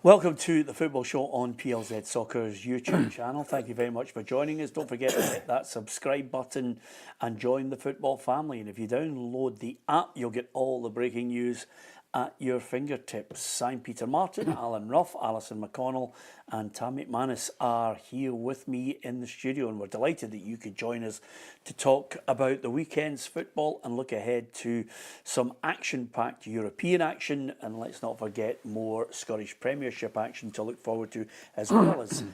Welcome to the Football Show on PLZ Soccer's YouTube channel. Thank you very much for joining us. Don't forget to hit that subscribe button and join the football family. And if you download the app, you'll get all the breaking news at your fingertips. I'm Peter Martin, Alan Ruff, Alison McConnell and Tammy McManus are here with me in the studio, and we're delighted that you could join us to talk about the weekend's football and look ahead to some action-packed European action, and let's not forget more Scottish Premiership action to look forward to, as well as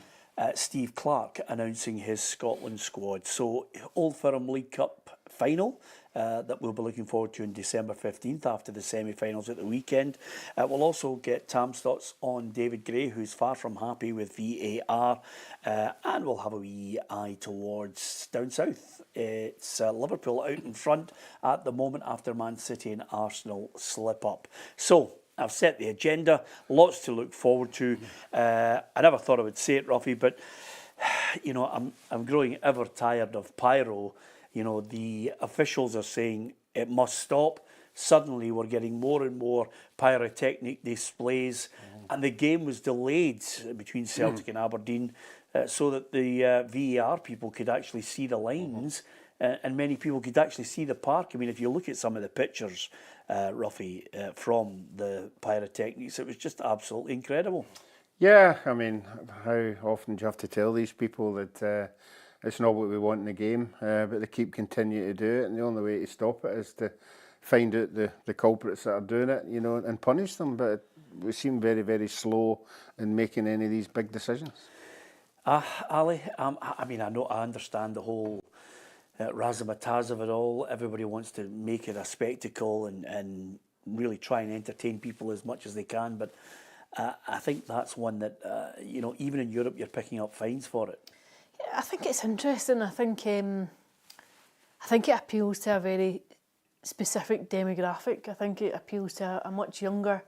Steve Clarke announcing his Scotland squad. So, Old Firm League Cup final that we'll be looking forward to on December 15th after the semi-finals at the weekend. We'll also get Tam's thoughts on David Gray, who's far from happy with VAR, and we'll have a wee eye towards down south. It's Liverpool out in front at the moment after Man City and Arsenal slip up. So, I've set the agenda, lots to look forward to. I never thought I would say it, Ruffy, but you know, I'm growing ever tired of Pyro. You know, the officials are saying it must stop. Suddenly we're getting more and more pyrotechnic displays, and the game was delayed between Celtic and Aberdeen so that the VAR people could actually see the lines, and many people could actually see the park. I mean, if you look at some of the pictures, Ruffy, from the pyrotechnics, it was just absolutely incredible. Yeah, I mean, how often do you have to tell these people that it's not what we want in the game, but they keep continuing to do it, and the only way to stop it is to find out the culprits that are doing it, you know, and punish them. But we seem very, very slow in making any of these big decisions. Ali, I mean, I understand the whole razzmatazz of it all. Everybody wants to make it a spectacle and really try and entertain people as much as they can, but I think that's one that, you know, even in Europe, you're picking up fines for it. I think it's interesting. I think it appeals to a very specific demographic. I think it appeals to a much younger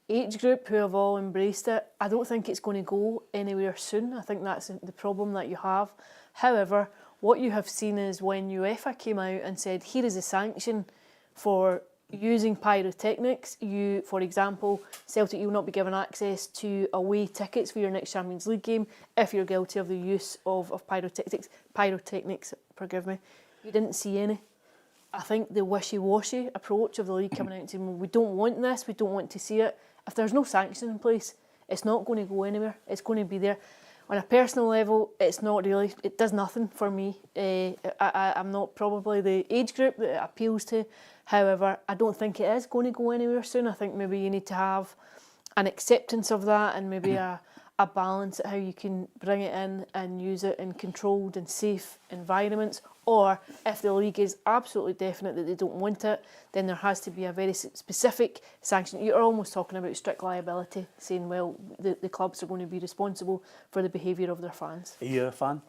age group who have all embraced it. I don't think it's going to go anywhere soon. I think that's the problem that you have. However, what you have seen is when UEFA came out and said, here is a sanction for using pyrotechnics. You, for example, Celtic, you will not be given access to away tickets for your next Champions League game if you're guilty of the use of pyrotechnics, forgive me. You didn't see any. I think the wishy-washy approach of the league coming out and saying, well, we don't want this, we don't want to see it. If there's no sanctions in place, it's not going to go anywhere. It's going to be there. On a personal level, it's not really, it does nothing for me. I'm not probably the age group that it appeals to. However, I don't think it is going to go anywhere soon. I think maybe you need to have an acceptance of that and maybe a balance at how you can bring it in and use it in controlled and safe environments. Or if the league is absolutely definite that they don't want it, then there has to be a very specific sanction. You're almost talking about strict liability, saying, well, the clubs are going to be responsible for the behaviour of their fans. Are you a fan?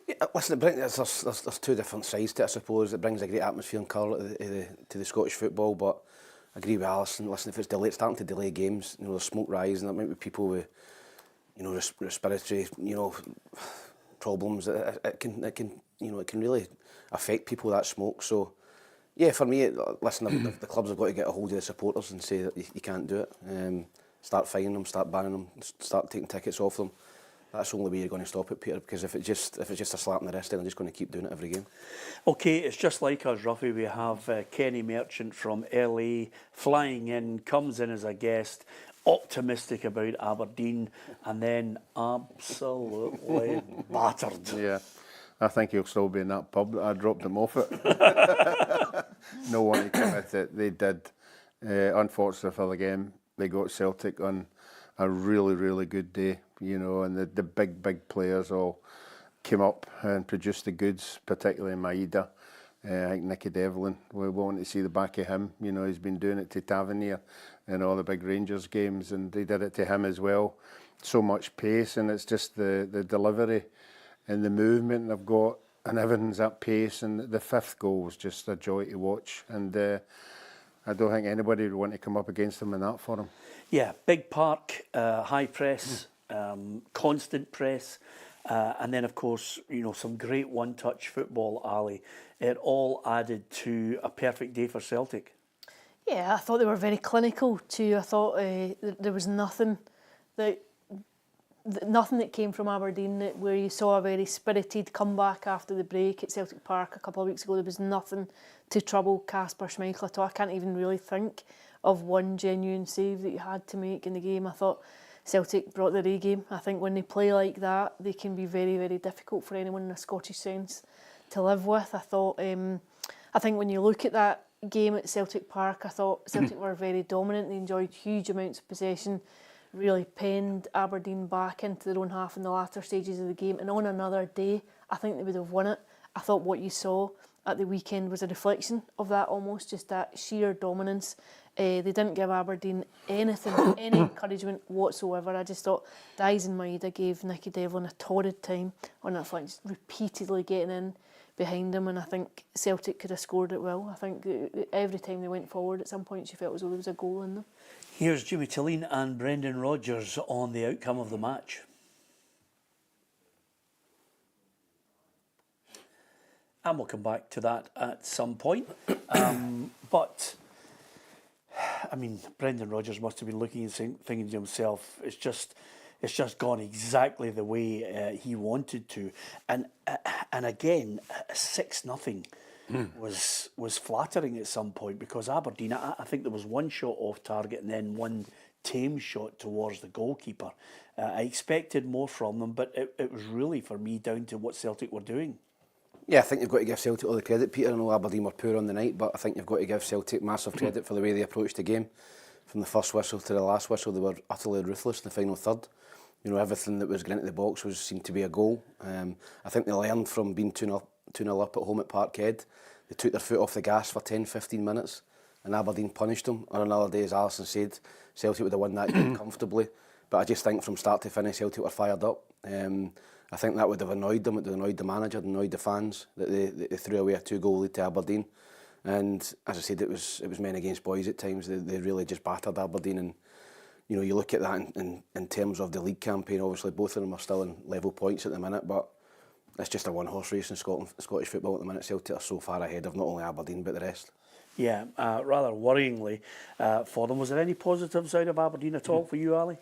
Yeah, listen, there's two different sides to it, I suppose. It brings a great atmosphere and colour to the Scottish football, but I agree with Alison. Listen, if it's delayed, starting to delay games, you know, there's smoke rising, there might be people with, you know, respiratory, you know, problems. It can really affect people, that smoke. So, yeah, for me, listen, the clubs have got to get a hold of the supporters and say that you can't do it. Start fining them, start banning them, start taking tickets off them. That's the only way you're going to stop it, Peter, because if it's just a slap in the wrist, then they're just going to keep doing it every game. Okay, it's just like us, Ruffy. We have Kenny Merchant from LA flying in, comes in as a guest, optimistic about Aberdeen, and then absolutely battered. Yeah, I think he'll still be in that pub that I dropped him off at. No one to commit it. They did. Unfortunately for the game, they got Celtic on a really, really good day, you know, and the big players all came up and produced the goods, particularly Maeda. I think Nicky Devlin, we want to see the back of him. You know, he's been doing it to Tavernier in all the big Rangers games, and they did it to him as well. So much pace, and it's just the delivery and the movement they've got, and everything's at pace, and the fifth goal was just a joy to watch. And I don't think anybody would want to come up against him in that for him. Yeah, big park, high press, constant press, and then of course, you know, some great one-touch football, Ali. It all added to a perfect day for Celtic. Yeah, I thought they were very clinical too. I thought there was nothing Nothing that came from Aberdeen where you saw a very spirited comeback after the break at Celtic Park a couple of weeks ago. There was nothing to trouble Kasper Schmeichel at all. I can't even really think of one genuine save that you had to make in the game. I thought Celtic brought their A game. I think when they play like that, they can be very, very difficult for anyone in a Scottish sense to live with. I think when you look at that game at Celtic Park, I thought Celtic were very dominant. They enjoyed huge amounts of possession, really penned Aberdeen back into their own half in the latter stages of the game. And on another day, I think they would have won it. I thought what you saw at the weekend was a reflection of that almost, just that sheer dominance. They didn't give Aberdeen anything, any encouragement whatsoever. I just thought Daizen Maeda gave Nicky Devlin a torrid time on that flank, just repeatedly getting in behind him, and I think Celtic could have scored it well. I think every time they went forward, at some point you felt as though there was a goal in them. Here's Jimmy Tilleen and Brendan Rodgers on the outcome of the match. And we'll come back to that at some point. But, I mean, Brendan Rodgers must have been looking and thinking to himself, it's just gone exactly the way he wanted to. And again, 6-0 was flattering at some point, because Aberdeen, I think there was one shot off target and then one tame shot towards the goalkeeper. I expected more from them, but it was really, for me, down to what Celtic were doing. Yeah, I think you've got to give Celtic all the credit, Peter. I know Aberdeen were poor on the night, but I think you've got to give Celtic massive credit for the way they approached the game. From the first whistle to the last whistle, they were utterly ruthless in the final third. You know, everything that was going into the box seemed to be a goal. I think they learned from being 2-0 up at home at Parkhead. They took their foot off the gas for 10-15 minutes, and Aberdeen punished them. On another day, as Alison said, Celtic would have won that game comfortably. But I just think from start to finish, Celtic were fired up. I think that would have annoyed them, it would have annoyed the manager, annoyed the fans, that they threw away a 2-goal lead to Aberdeen. And as I said, it was men against boys at times. They really just battered Aberdeen. And you know, you look at that in terms of the league campaign, obviously both of them are still in level points at the minute, but it's just a one-horse race in Scottish football at the minute. Celtic are so far ahead of not only Aberdeen but the rest. Yeah, rather worryingly for them. Was there any positives out of Aberdeen at all for you, Ali?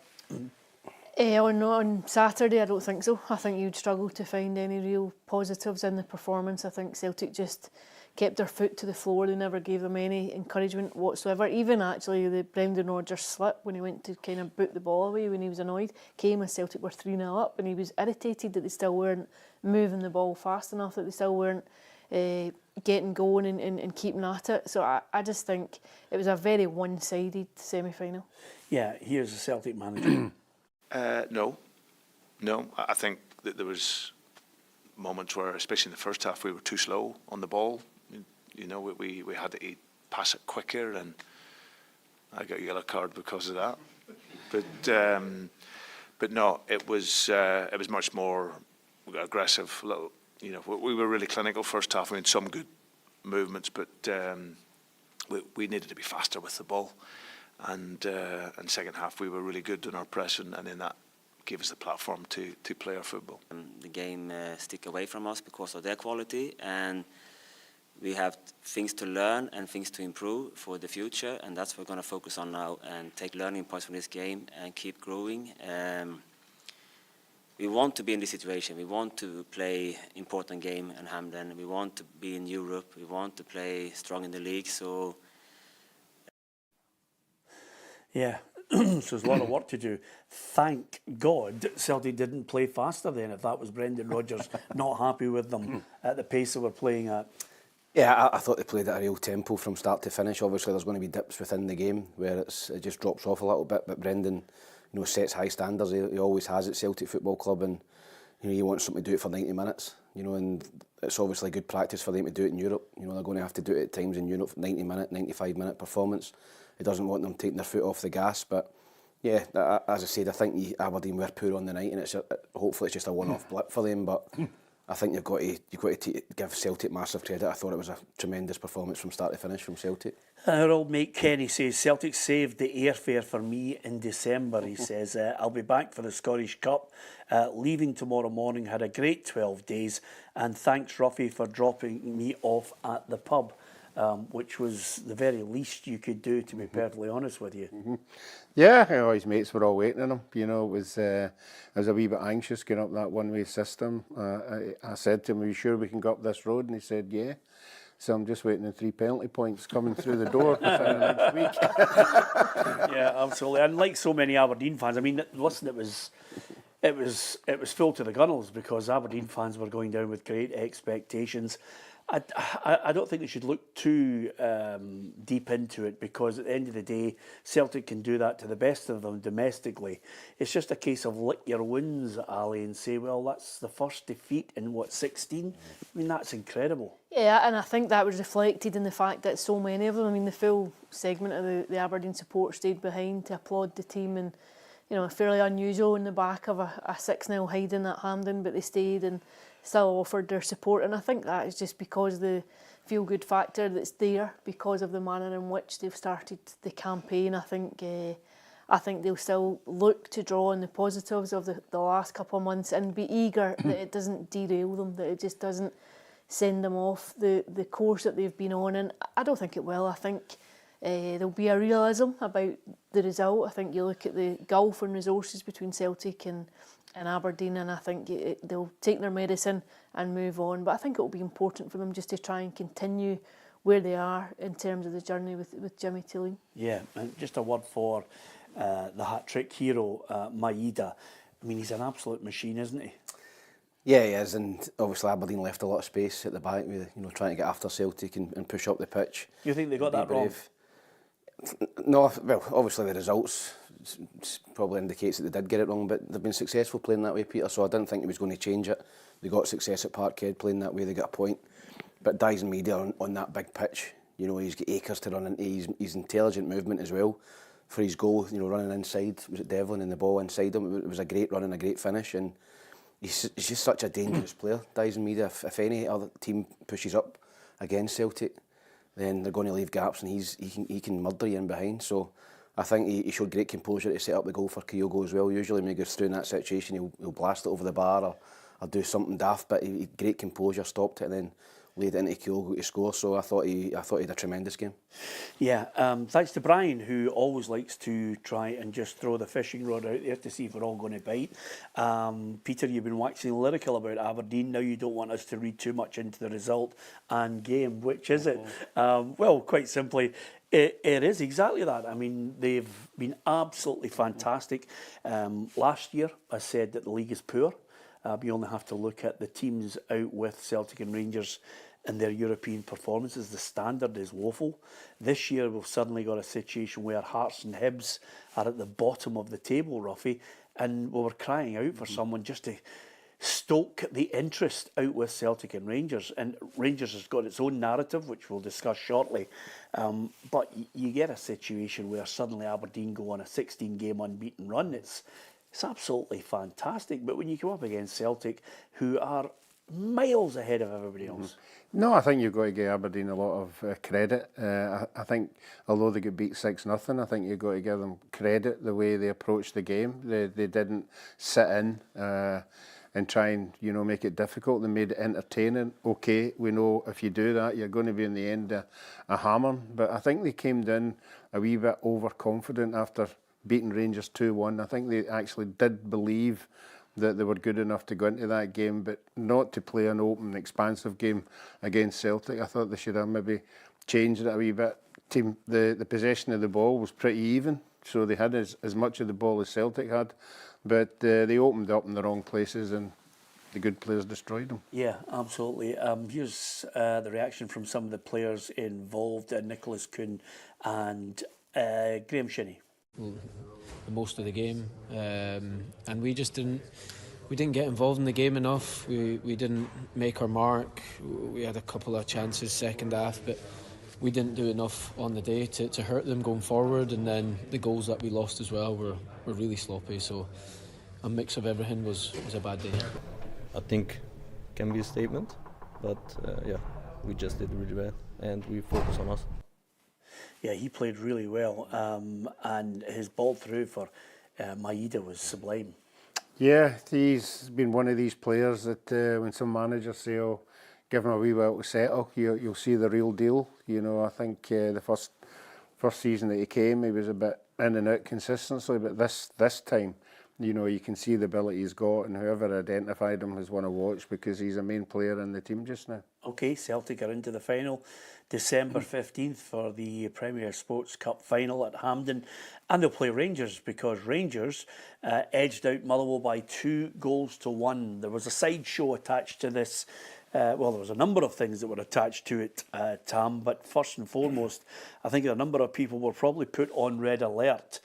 On Saturday, I don't think so. I think you'd struggle to find any real positives in the performance. I think Celtic just kept their foot to the floor. They never gave them any encouragement whatsoever. Even actually the Brendan Rodgers slip when he went to kind of boot the ball away when he was annoyed came as Celtic were 3-0 up, and he was irritated that they still weren't moving the ball fast enough, that they still weren't getting going and keeping at it. So I just think it was a very one-sided semi-final. Yeah, here's the Celtic manager. No. I think that there was moments where, especially in the first half, we were too slow on the ball. You know, we had to pass it quicker, and I got a yellow card because of that. But no, it was much more aggressive. You know, we were really clinical first half. We had some good movements, but we needed to be faster with the ball. And second half we were really good in our press, and then that gave us the platform to play our football. The game stick away from us because of their quality, and we have things to learn and things to improve for the future, and that's what we're going to focus on now and take learning points from this game and keep growing. We want to be in this situation. We want to play important game in Hampden. We want to be in Europe. We want to play strong in the league. So. Yeah, so there's a lot of work to do. Thank God Celtic didn't play faster then, if that was Brendan Rodgers not happy with them at the pace they were playing at. Yeah, I thought they played at a real tempo from start to finish. Obviously there's going to be dips within the game where it just drops off a little bit, but Brendan, you know, sets high standards. He always has at Celtic Football Club, and you know, he wants them to do it for 90 minutes. You know, and it's obviously good practice for them to do it in Europe. You know, they're going to have to do it at times in Europe, 90-minute, 95-minute performance. He doesn't want them taking their foot off the gas, but yeah, as I said, I think Aberdeen were poor on the night, and hopefully it's just a one-off blip for them. But I think you've got to give Celtic massive credit. I thought it was a tremendous performance from start to finish from Celtic. Our old mate Kenny says, Celtic saved the airfare for me in December. He says, I'll be back for the Scottish Cup, leaving tomorrow morning, had a great 12 days, and thanks Ruffy for dropping me off at the pub. which was the very least you could do, to be perfectly honest with you. Yeah, his mates were all waiting on him. You know, it was I was a wee bit anxious going up that one-way system. I said to him, "Are you sure we can go up this road?" And he said, "Yeah." So I'm just waiting on 3 penalty points coming through the door within the next week. Yeah, absolutely. And like so many Aberdeen fans, I mean, listen, it was full to the gunnels because Aberdeen fans were going down with great expectations. I don't think they should look too deep into it because at the end of the day, Celtic can do that to the best of them domestically. It's just a case of lick your wounds, Ali, and say, well, that's the first defeat in, 16? I mean, that's incredible. Yeah, and I think that was reflected in the fact that so many of them, I mean, the full segment of the Aberdeen support stayed behind to applaud the team, and, you know, fairly unusual in the back of a 6-0 hiding at Hampden, but they stayed and still offered their support, and I think that is just because the feel-good factor that's there because of the manner in which they've started the campaign. I think they'll still look to draw on the positives of the last couple of months and be eager that it doesn't derail them, that it just doesn't send them off the course that they've been on, and I don't think it will. I think there'll be a realism about the result. I think you look at the gulf in resources between Celtic and Aberdeen, and I think they'll take their medicine and move on. But I think it will be important for them just to try and continue where they are in terms of the journey with Jimmy Tilling. Yeah, and just a word for the hat-trick hero, Maeda. I mean, he's an absolute machine, isn't he? Yeah, he is, and obviously Aberdeen left a lot of space at the back with, you know, trying to get after Celtic and push up the pitch. You think they got that wrong? No, well, obviously the results probably indicates that they did get it wrong, but they've been successful playing that way, Peter, so I didn't think he was going to change it. They got success at Parkhead playing that way, they got a point. But Dyson Media on that big pitch, you know, he's got acres to run into, he's intelligent movement as well. For his goal, you know, running inside, was it Devlin and the ball inside him? It was a great run and a great finish, and he's just such a dangerous player, Dyson Media. If any other team pushes up against Celtic, then they're going to leave gaps, and he can murder you in behind. So I think he showed great composure to set up the goal for Kyogo as well. Usually when he goes through in that situation, he'll blast it over the bar or do something daft, but he great composure, stopped it, and then laid it into Kyogo to score. So I thought he had a tremendous game. Yeah, thanks to Brian, who always likes to try and just throw the fishing rod out there to see if we're all going to bite. Peter, you've been waxing lyrical about Aberdeen. Now you don't want us to read too much into the result and game. Which is it? Well, quite simply, it is exactly that. I mean, they've been absolutely fantastic. Last year, I said that the league is poor. We only have to look at the teams out with Celtic and Rangers and their European performances. The standard is woeful. This year we've suddenly got a situation where Hearts and Hibs are at the bottom of the table, Ruffy, and we were crying out for someone just to stoke the interest out with Celtic and Rangers. And Rangers has got its own narrative, which we'll discuss shortly. But you get a situation where suddenly Aberdeen go on a 16-game unbeaten run. It's absolutely fantastic. But when you come up against Celtic, who are miles ahead of everybody else. No, I think you've got to give Aberdeen a lot of credit. I think although they got beat 6-0, I think you've got to give them credit the way they approached the game. They didn't sit in and try and, you know, make it difficult. They made it entertaining. Okay, we know if you do that, you're going to be in the end a hammer. But I think they came down a wee bit overconfident after beating Rangers 2-1. I think they actually did believe that they were good enough to go into that game, but not to play an open, expansive game against Celtic. I thought they should have maybe changed it a wee bit. The possession of the ball was pretty even, so they had as much of the ball as Celtic had, but they opened up in the wrong places and the good players destroyed them. Yeah, absolutely. Here's the reaction from some of the players involved, Nicholas Kuhn and Graham Shinney. Most of the game, and we didn't get involved in the game enough. We didn't make our mark. We had a couple of chances second half, but we didn't do enough on the day to hurt them going forward. And then the goals that we lost as well were really sloppy. So a mix of everything was a bad day. I think can be a statement, but yeah, we just did really well and we focus on us. Yeah, he played really well, and his ball through for Maeda was sublime. Yeah, he's been one of these players that when some managers say, oh, give him a wee while to settle, you'll see the real deal. You know, I think the first season that he came, he was a bit in and out consistently, but this time, you know, you can see the ability he's got, and whoever identified him has won a watch because he's a main player in the team just now. Okay, Celtic are into the final, December 15th for the Premier Sports Cup final at Hampden, and they'll play Rangers because Rangers edged out Motherwell by 2-1. There was a sideshow attached to this. Well, there was a number of things that were attached to it, Tam, but first and foremost, I think a number of people were probably put on red alert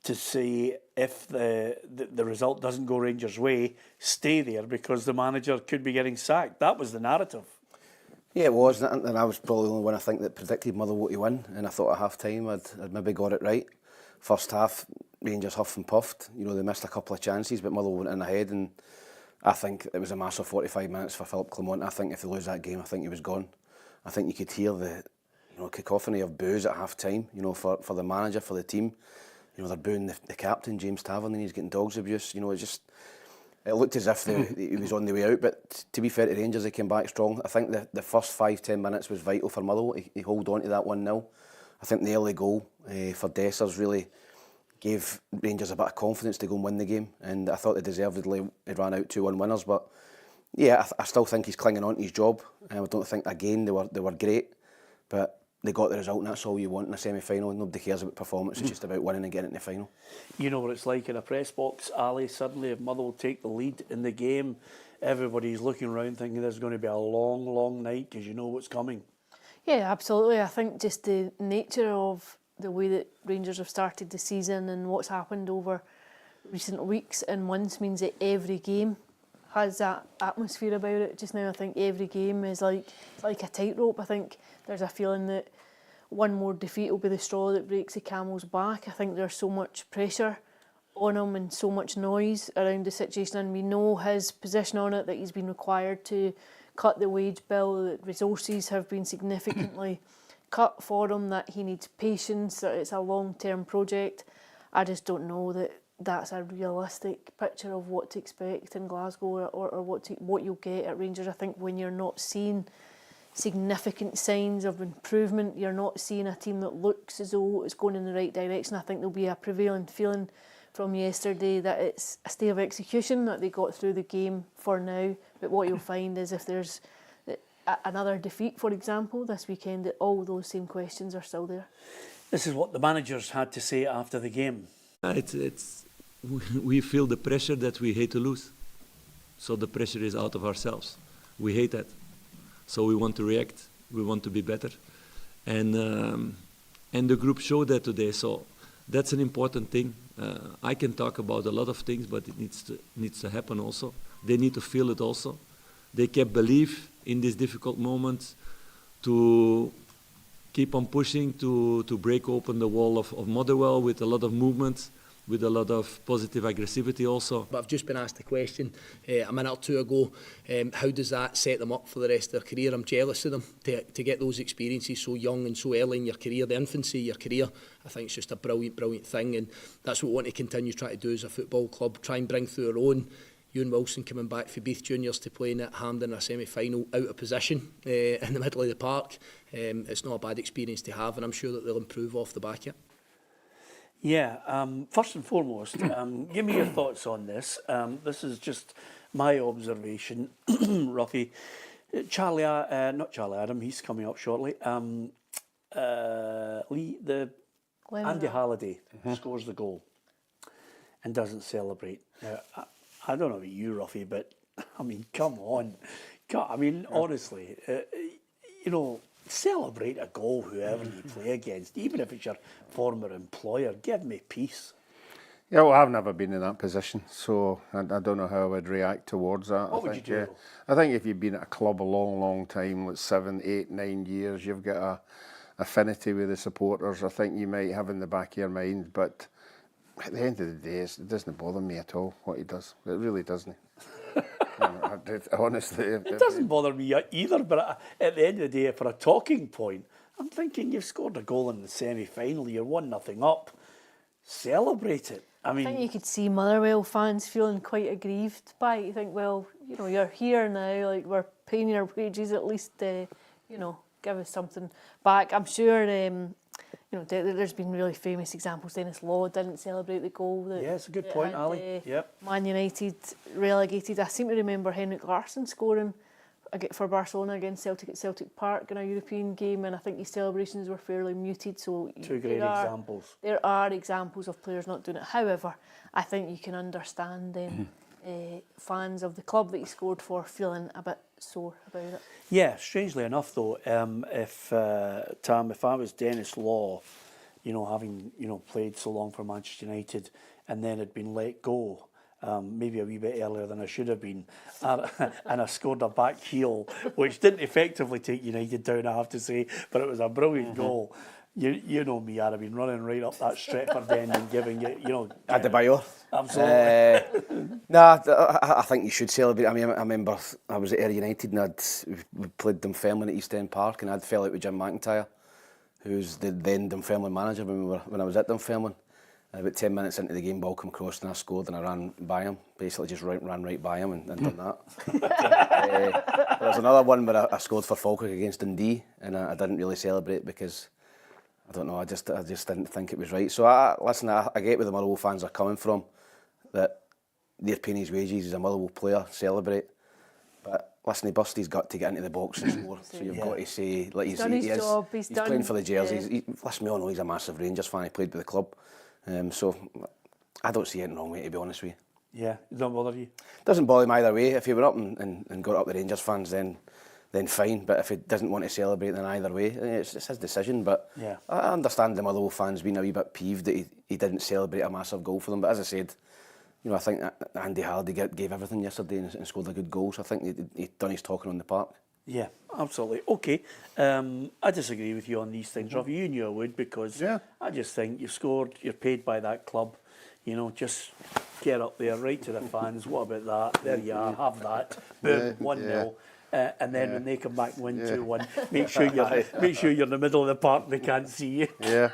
to say if the result doesn't go Rangers' way, stay there because the manager could be getting sacked. That was the narrative. Yeah, it was, and I was probably the only one I think that predicted Motherwell to win, and I thought at half-time I'd maybe got it right. First half, Rangers huffed and puffed. You know, they missed a couple of chances, but Motherwell went in ahead, and I think it was a massive 45 minutes for Philippe Clement. I think if they lose that game, I think he was gone. I think you could hear the cacophony of boos at half-time, you know, for the manager, for the team. You know, they're booing the captain, James Tavernier, he's getting dogs abuse. You know, it looked as if he was on the way out, but to be fair to Rangers, they came back strong. I think the first 5-10 minutes was vital for Motherwell. He hold on to that 1-0. I think the early goal for Dessers really gave Rangers a bit of confidence to go and win the game, and I thought they deservedly ran out 2-1 winners. But yeah, I still think he's clinging on to his job. I don't think again they were great, but they got the result, and that's all you want in a semi-final. Nobody cares about performance, it's just about winning and getting in the final. You know what it's like in a press box, Ali. Suddenly, if Motherwell take the lead in the game, everybody's looking around thinking there's going to be a long, long night because you know what's coming. Yeah, absolutely. I think just the nature of the way that Rangers have started the season and what's happened over recent weeks and months means that every game has that atmosphere about it. Just now, I think every game is like a tightrope. I think there's a feeling that one more defeat will be the straw that breaks the camel's back. I think there's so much pressure on him and so much noise around the situation, and we know his position on it, that he's been required to cut the wage bill, that resources have been significantly cut for him, that he needs patience, that it's a long-term project. I just don't know that that's a realistic picture of what to expect in Glasgow or what you'll get at Rangers. I think when you're not seeing significant signs of improvement, you're not seeing a team that looks as though it's going in the right direction, I think there'll be a prevailing feeling from yesterday that it's a stay of execution, that they got through the game for now. But what you'll find is if there's another defeat, for example, this weekend, that all those same questions are still there. This is what the managers had to say after the game. We feel the pressure that we hate to lose. So the pressure is out of ourselves. We hate that. So we want to react. We want to be better. And the group showed that today. So that's an important thing. I can talk about a lot of things, but it needs to happen also. They need to feel it also. They kept belief in these difficult moments to keep on pushing to break open the wall of Motherwell with a lot of movement, with a lot of positive aggressivity also. But I've just been asked a question a minute or two ago, how does that set them up for the rest of their career? I'm jealous of them to get those experiences so young and so early in your career, the infancy of your career. I think it's just a brilliant, brilliant thing, and that's what we want to continue trying to do as a football club, try and bring through our own. Ewan Wilson coming back for Beath Juniors to play in at Hampden in a semi-final out of position in the middle of the park. It's not a bad experience to have, and I'm sure that they'll improve off the back of it. Yeah, first and foremost, give me your thoughts on this. This is just my observation, Ruffy. Not Charlie Adam, he's coming up shortly. Andy Halliday scores the goal and doesn't celebrate. Now, I don't know about you, Ruffy, but I mean, come on. Honestly, celebrate a goal, whoever you play against, even if it's your former employer. Give me peace. Yeah, well, I've never been in that position, so I don't know how I would react towards that. What would you do? I think if you've been at a club a long, long time, like 7, 8, 9 years, you've got a affinity with the supporters. I think you might have in the back of your mind, but at the end of the day, it doesn't bother me at all what he does. It really doesn't. Honestly, it doesn't bother me either. But at the end of the day, for a talking point, I'm thinking you've scored a goal in the semi-final. You're 1-0 up. celebrate it. I I think mean, you could see Motherwell fans feeling quite aggrieved by it. You think, well, you know, you're here now, like we're paying your wages, at least, you know, give us something back. I'm sure, you know, there's been really famous examples. Dennis Law didn't celebrate the goal. yeah, it's a good point, Ali. Yep. Man United relegated. I seem to remember Henrik Larsson scoring for Barcelona against Celtic at Celtic Park in a European game, and I think his celebrations were fairly muted. So Two great examples. There are examples of players not doing it. However, I think you can understand fans of the club that he scored for feeling a bit sore about it. Yeah, strangely enough though, if I was Dennis Law, you know, having, you know, played so long for Manchester United and then had been let go, maybe a wee bit earlier than I should have been, and I scored a back heel, which didn't effectively take United down, I have to say, but it was a brilliant goal. You know me, I'd have been running right up that Stretford end and giving it, you know. Adebayor. Absolutely. I think you should celebrate. I mean, I remember I was at Ayr United and we played Dunfermline at East End Park, and I'd fell out with Jim McIntyre, who's the then Dunfermline manager when I was at Dunfermline. About 10 minutes into the game, ball come across and I scored, and I ran by him, basically just ran right by him and done that. There was another one where I scored for Falkirk against Dundee, and I didn't really celebrate because, I don't know, I just didn't think it was right. So I get where the Motherwell fans are coming from, that they're paying his wages, he's a Motherwell player, celebrate. But listen, he busted his gut to get into the box and score. So you've got to say, like, He's done his job. He's playing for the jerseys. Listen, we all know he's a massive Rangers fan. He played with the club. So I don't see anything wrong with it, to be honest with you. Yeah, it don't bother you? Doesn't bother me either way. If he went up and got up the Rangers fans, then fine. But if he doesn't want to celebrate, then either way, it's his decision. But yeah. I understand the Motherwell fans being a wee bit peeved that he didn't celebrate a massive goal for them. But as I said, you know, I think that Andy Hardy gave everything yesterday and scored a good goal. So I think he'd done his talking on the park. Yeah, absolutely. Okay, I disagree with you on these things, Ravi. You knew I would, because I just think you've scored, you're paid by that club. You know, just get up there, right to the fans. What about that? There you are, have that. Boom, 1-0. And then when they come back and win 2-1, make sure you're in the middle of the park and they can't see you. Yeah.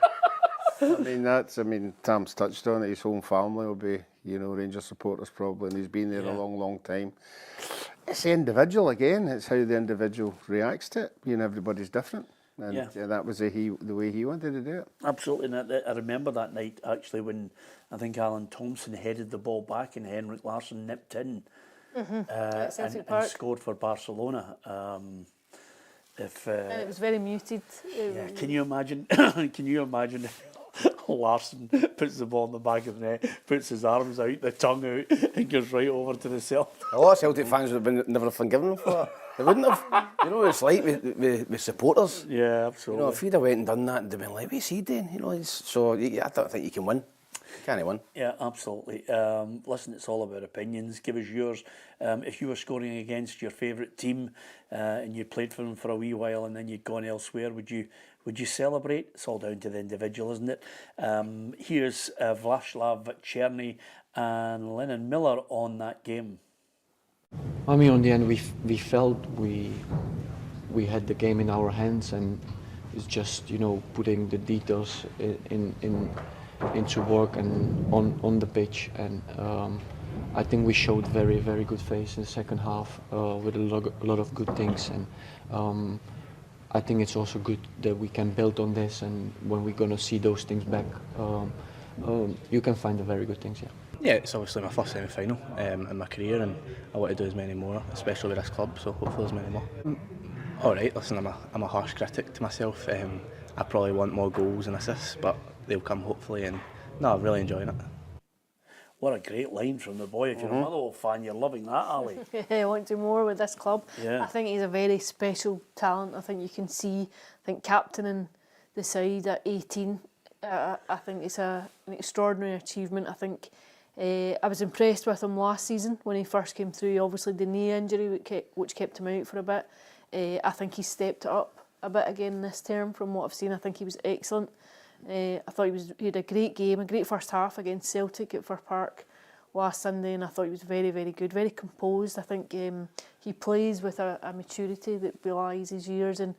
I mean, Tam's touched on it. His home family will be, you know, Rangers supporters probably, and he's been there a long, long time. It's the individual again. It's how the individual reacts to it. You know, everybody's different, and that was the way he wanted to do it. Absolutely, and I remember that night actually when I think Alan Thompson headed the ball back and Henrik Larsson nipped in and scored for Barcelona. And it was very muted. Can you imagine? Can you imagine? Larsson puts the ball in the back of the net, puts his arms out, the tongue out, and goes right over to the Celtic. A lot of Celtic fans would have never forgiven him for that. They wouldn't have. You know what it's like with supporters. Yeah, absolutely. You know, if he'd have went and done that, they'd been like, what's he doing? You know, I don't think you can win. Can he win? Yeah, absolutely. Listen, it's all about opinions. Give us yours. If you were scoring against your favourite team and you played for them for a wee while and then you'd gone elsewhere, would you celebrate? It's all down to the individual, isn't it? Here's Vlaslav Cherny and Lennon Miller on that game. I mean, on the end, we felt we had the game in our hands, and it's just, you know, putting the details into work and on the pitch. And I think we showed very, very good face in the second half with a lot of good things. And I think it's also good that we can build on this, and when we're going to see those things back, you can find the very good things, yeah. Yeah, it's obviously my first semi-final in my career, and I want to do as many more, especially with this club, so hopefully as many more. Alright, listen, I'm a harsh critic to myself. I probably want more goals and assists, but they'll come hopefully, and no, I'm really enjoying it. What a great line from the boy. If you're a Motherwell fan, you're loving that, Ali. I want to do more with this club. Yeah. I think he's a very special talent. I think you can see, I think captaining the side at 18, I think it's an extraordinary achievement. I think I was impressed with him last season when he first came through. Obviously the knee injury which kept him out for a bit. I think he stepped it up a bit again this term from what I've seen. I think he was excellent. I thought he had a great game, a great first half against Celtic at Fir Park last Sunday, and I thought he was very, very good, very composed. I think he plays with a maturity that belies his years, and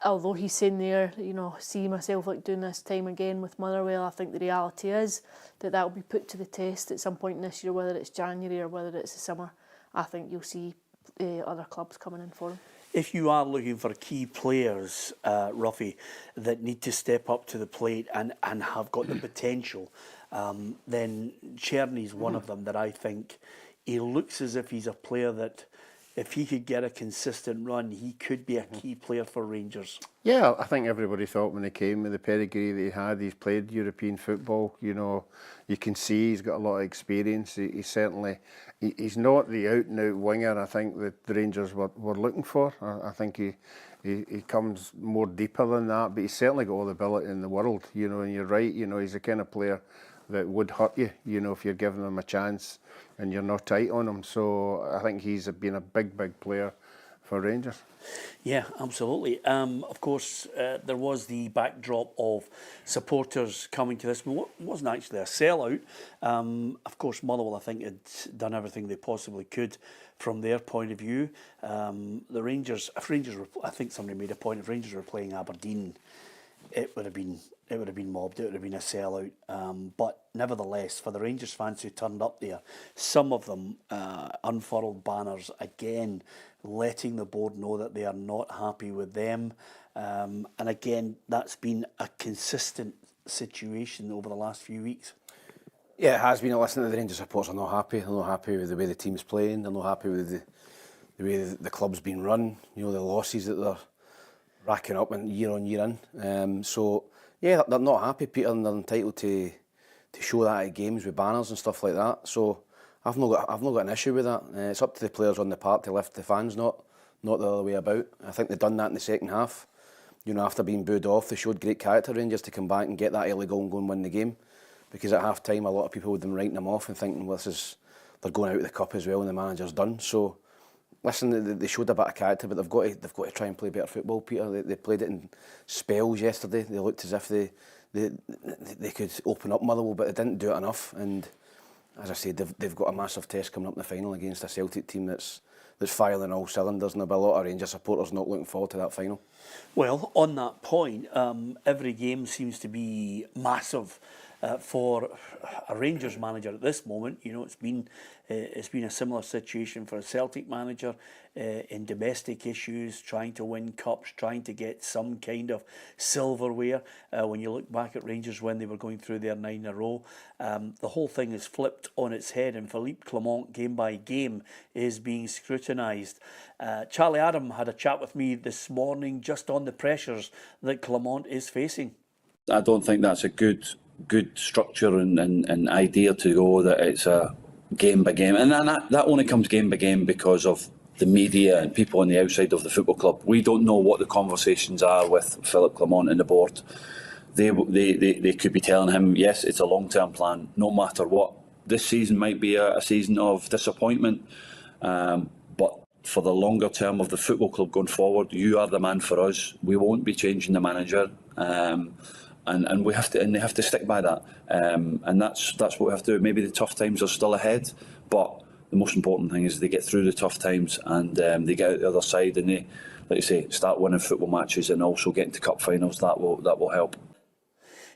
although he's saying there, you know, see myself like doing this time again with Motherwell, I think the reality is that will be put to the test at some point this year, whether it's January or whether it's the summer. I think you'll see other clubs coming in for him. If you are looking for key players, Ruffy, that need to step up to the plate and have got the potential, then Czerny's one of them that I think he looks as if he's a player that if he could get a consistent run, he could be a key player for Rangers. Yeah, I think everybody thought when he came with the pedigree that he had, he's played European football, you know, you can see he's got a lot of experience. He's certainly, he's not the out-and-out winger I think that the Rangers were looking for. I think he comes more deeper than that, but he's certainly got all the ability in the world, you know, and you're right, you know, he's the kind of player that would hurt you, you know, if you're giving him a chance and you're not tight on him. So I think he's been a big player for Rangers. Yeah, absolutely. Of course, there was the backdrop of supporters coming to this. It wasn't actually a sellout. Of course, Motherwell, I think, had done everything they possibly could from their point of view. The Rangers, I think somebody made a point, if Rangers were playing Aberdeen, it would have been mobbed, it would have been a sellout. But nevertheless, for the Rangers fans who turned up there, some of them unfurled banners again, letting the board know that they are not happy with them. And again, that's been a consistent situation over the last few weeks. Yeah, it has been. Listening to the Rangers supporters are not happy. They're not happy with the way the team's playing. They're not happy with the way the club's been run. You know, the losses that they're racking up and year on year in. So yeah, they're not happy, Peter, and they're entitled to show that at games with banners and stuff like that. So I've not got an issue with that. It's up to the players on the park to lift the fans, not the other way about. I think they've done that in the second half. You know, after being booed off, they showed great character, Rangers, to come back and get that early goal and go and win the game. Because at half time, a lot of people would have been writing them off and thinking, well, they're going out of the cup as well and the manager's done. So listen, they showed a bit of character, but they've got to try and play better football, Peter. They played it in spells yesterday. They looked as if they could open up Motherwell, but they didn't do it enough. And as I said, they've got a massive test coming up in the final against a Celtic team that's firing all cylinders, and there'll be a lot of Rangers supporters not looking forward to that final. Well, on that point, every game seems to be massive for a Rangers manager at this moment. You know, it's been a similar situation for a Celtic manager in domestic issues, trying to win cups, trying to get some kind of silverware. When you look back at Rangers when they were going through their 9 in a row, the whole thing is flipped on its head, and Philippe Clement, game by game, is being scrutinised. Charlie Adam had a chat with me this morning just on the pressures that Clement is facing. I don't think that's a good structure and idea to go that it's a game by game, and that only comes game by game because of the media and people on the outside of the football club. We don't know what the conversations are with Philippe Clement and the board. They could be telling him, yes, it's a long-term plan, no matter what. This season might be a season of disappointment, but for the longer term of the football club going forward, you are the man for us. We won't be changing the manager. And we have to, and they have to stick by that, and that's what we have to do. Maybe the tough times are still ahead, but the most important thing is they get through the tough times and they get out the other side and they, like you say, start winning football matches and also getting to cup finals. That will help.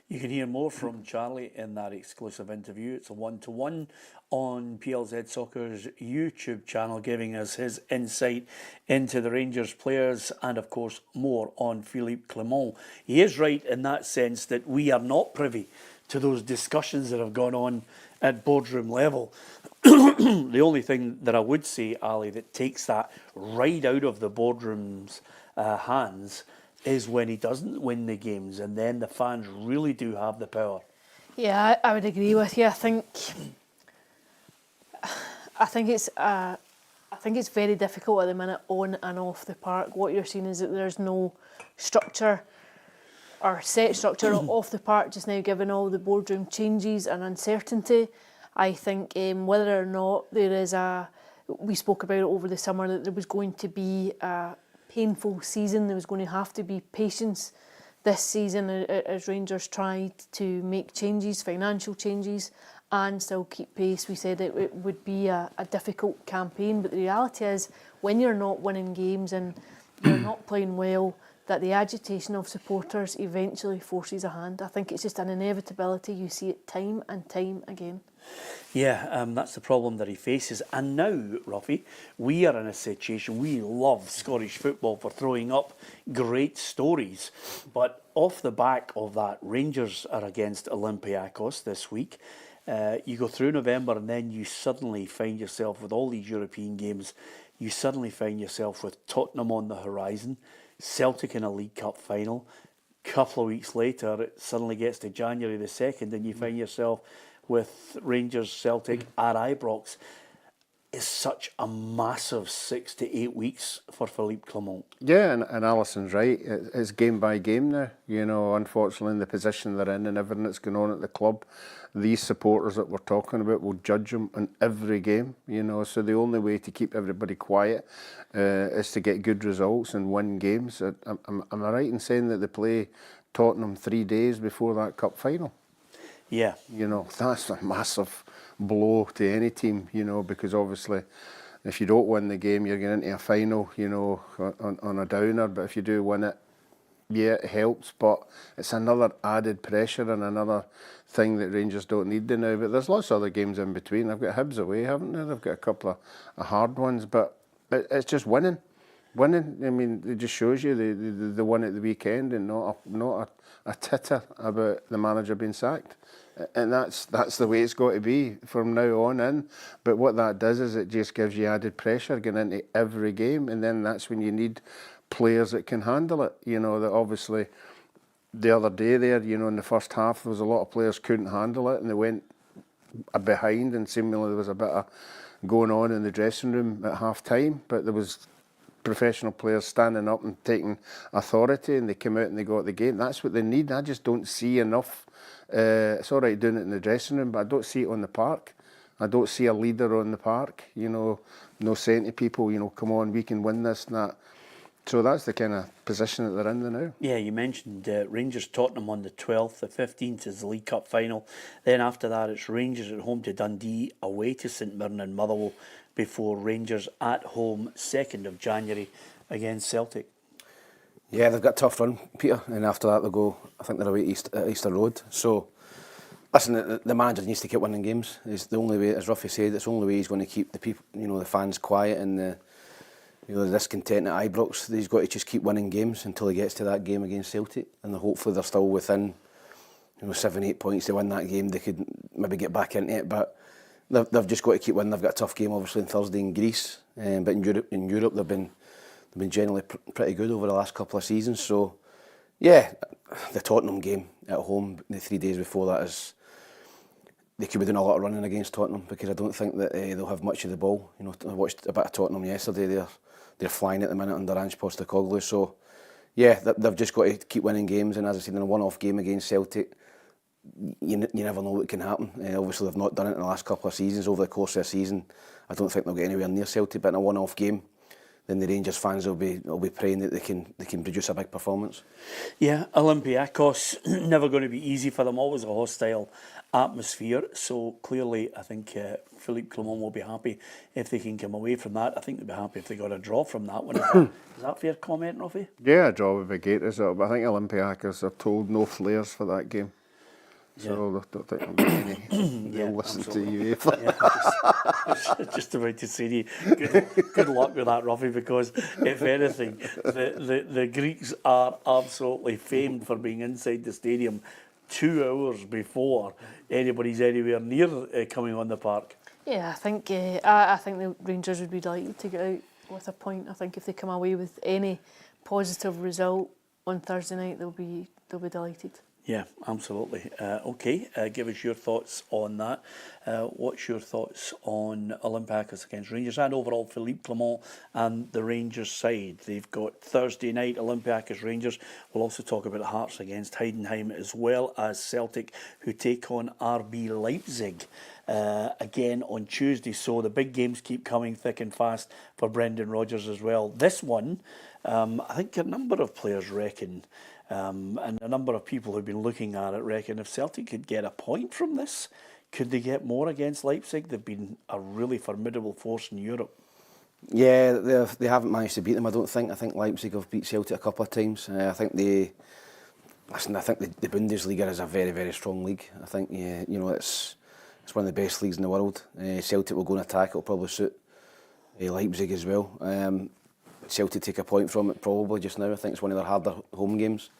You can hear more from Charlie in that exclusive interview. It's a 1-to-1 on PLZ Soccer's YouTube channel, giving us his insight into the Rangers players and, of course, more on Philippe Clement. He is right in that sense that we are not privy to those discussions that have gone on at boardroom level. The only thing that I would say, Ali, that takes that right out of the boardroom's hands is when he doesn't win the games, and then the fans really do have the power. Yeah, I would agree with you. I think it's very difficult at the minute on and off the park. What you're seeing is that there's no structure or set structure off the park just now, given all the boardroom changes and uncertainty. I think whether or not there is we spoke about it over the summer, that there was going to be a painful season. There was going to have to be patience this season as Rangers tried to make changes, financial changes, and still keep pace. We said it would be a difficult campaign, but the reality is when you're not winning games and you're not playing well, that the agitation of supporters eventually forces a hand. I think it's just an inevitability. You see it time and time again. Yeah, that's the problem that he faces. And now, Ruffy, we are in a situation, we love Scottish football for throwing up great stories. But off the back of that, Rangers are against Olympiacos this week. You go through November and then you suddenly find yourself with all these European games. You suddenly find yourself with Tottenham on the horizon, Celtic in a League Cup final. Couple of weeks later, it suddenly gets to January the 2nd and you find yourself with Rangers Celtic at Ibrox. Is such a massive 6 to 8 weeks for Philippe Clement. Yeah, and Alison's right. It's game by game now. You know, unfortunately, in the position they're in and everything that's going on at the club, these supporters that we're talking about will judge them on every game. You know, so the only way to keep everybody quiet is to get good results and win games. Am I right in saying that they play Tottenham 3 days before that cup final? Yeah. You know, that's a massive blow to any team, you know, because obviously if you don't win the game, you're getting into a final, you know, on a downer. But if you do win it, yeah, it helps. But it's another added pressure and another thing that Rangers don't need now. But there's lots of other games in between. They've got Hibs away, haven't they? They've got a couple of hard ones. But it's just winning. Winning, I mean, it just shows you the won at the weekend and not a titter about the manager being sacked. And that's the way it's got to be from now on in. But what that does is it just gives you added pressure getting into every game, and then that's when you need players that can handle it. You know, that obviously the other day there, you know, in the first half there was a lot of players couldn't handle it and they went behind, and seemingly there was a bit of going on in the dressing room at half time, but there was professional players standing up and taking authority, and they came out and they got the game. That's what they need. I just don't see enough. It's all right doing it in the dressing room, but I don't see it on the park. I don't see a leader on the park, you know, no saying to people, you know, come on, we can win this and that. So that's the kind of position that they're in now. Yeah, you mentioned Rangers Tottenham on the 12th. The 15th is the League Cup final. Then after that, it's Rangers at home to Dundee, away to St Mirren and Motherwell, before Rangers at home 2nd of January against Celtic. Yeah, they've got a tough run, Peter, and after that they'll go, I think they're away at Easter Road. So, listen, the manager needs to keep winning games. It's the only way, as Ruffy said, it's the only way he's going to keep the people, you know, the fans quiet and the discontent at Ibrox. He's got to just keep winning games until he gets to that game against Celtic, and hopefully they're still within, 7-8 points to win that game. They could maybe get back into it, but they've just got to keep winning. They've got a tough game, obviously, on Thursday in Greece, but in Europe they've been generally pretty good over the last couple of seasons. So, yeah, the Tottenham game at home the 3 days before that is, they could be doing a lot of running against Tottenham, because I don't think that they'll have much of the ball. You know, I watched a bit of Tottenham yesterday. They're flying at the minute under Ange Postecoglou. So, yeah, they've just got to keep winning games. And as I said, in a one-off game against Celtic, you never know what can happen. Obviously, they've not done it in the last couple of seasons. Over the course of the season, I don't think they'll get anywhere near Celtic. But in a one-off game, then the Rangers fans will be praying that they can produce a big performance. Yeah, Olympiacos, never going to be easy for them. Always a hostile atmosphere. So clearly, I think Philippe Clement will be happy if they can come away from that. I think they'll be happy if they got a draw from that one. Is that fair comment, Ruffy? Yeah, a draw would be great, is it? But I think Olympiacos are told no flares for that game. So I don't think there'll be any. They'll listen absolutely. to UEFA. Yeah, just about to say to you, good luck with that, Ruffy, because if anything, the Greeks are absolutely famed for being inside the stadium 2 hours before anybody's anywhere near coming on the park. Yeah, I think the Rangers would be delighted to get out with a point. I think if they come away with any positive result on Thursday night, they'll be delighted. Yeah, absolutely. Okay, give us your thoughts on that. What's your thoughts on Olympiacos against Rangers and overall Philippe Clement and the Rangers side? They've got Thursday night Olympiacos Rangers. We'll also talk about Hearts against Heidenheim, as well as Celtic, who take on RB Leipzig again on Tuesday. So the big games keep coming thick and fast for Brendan Rodgers as well. This one, I think a number of players reckon, and a number of people who've been looking at it reckon, if Celtic could get a point from this, could they get more against Leipzig? They've been a really formidable force in Europe. Yeah, they haven't managed to beat them, I don't think. I think Leipzig have beat Celtic a couple of times. I think the Bundesliga is a very, very strong league. I think it's one of the best leagues in the world. Celtic will go and attack. It'll probably suit Leipzig as well. Celtic take a point from it probably just now. I think it's one of their harder home games.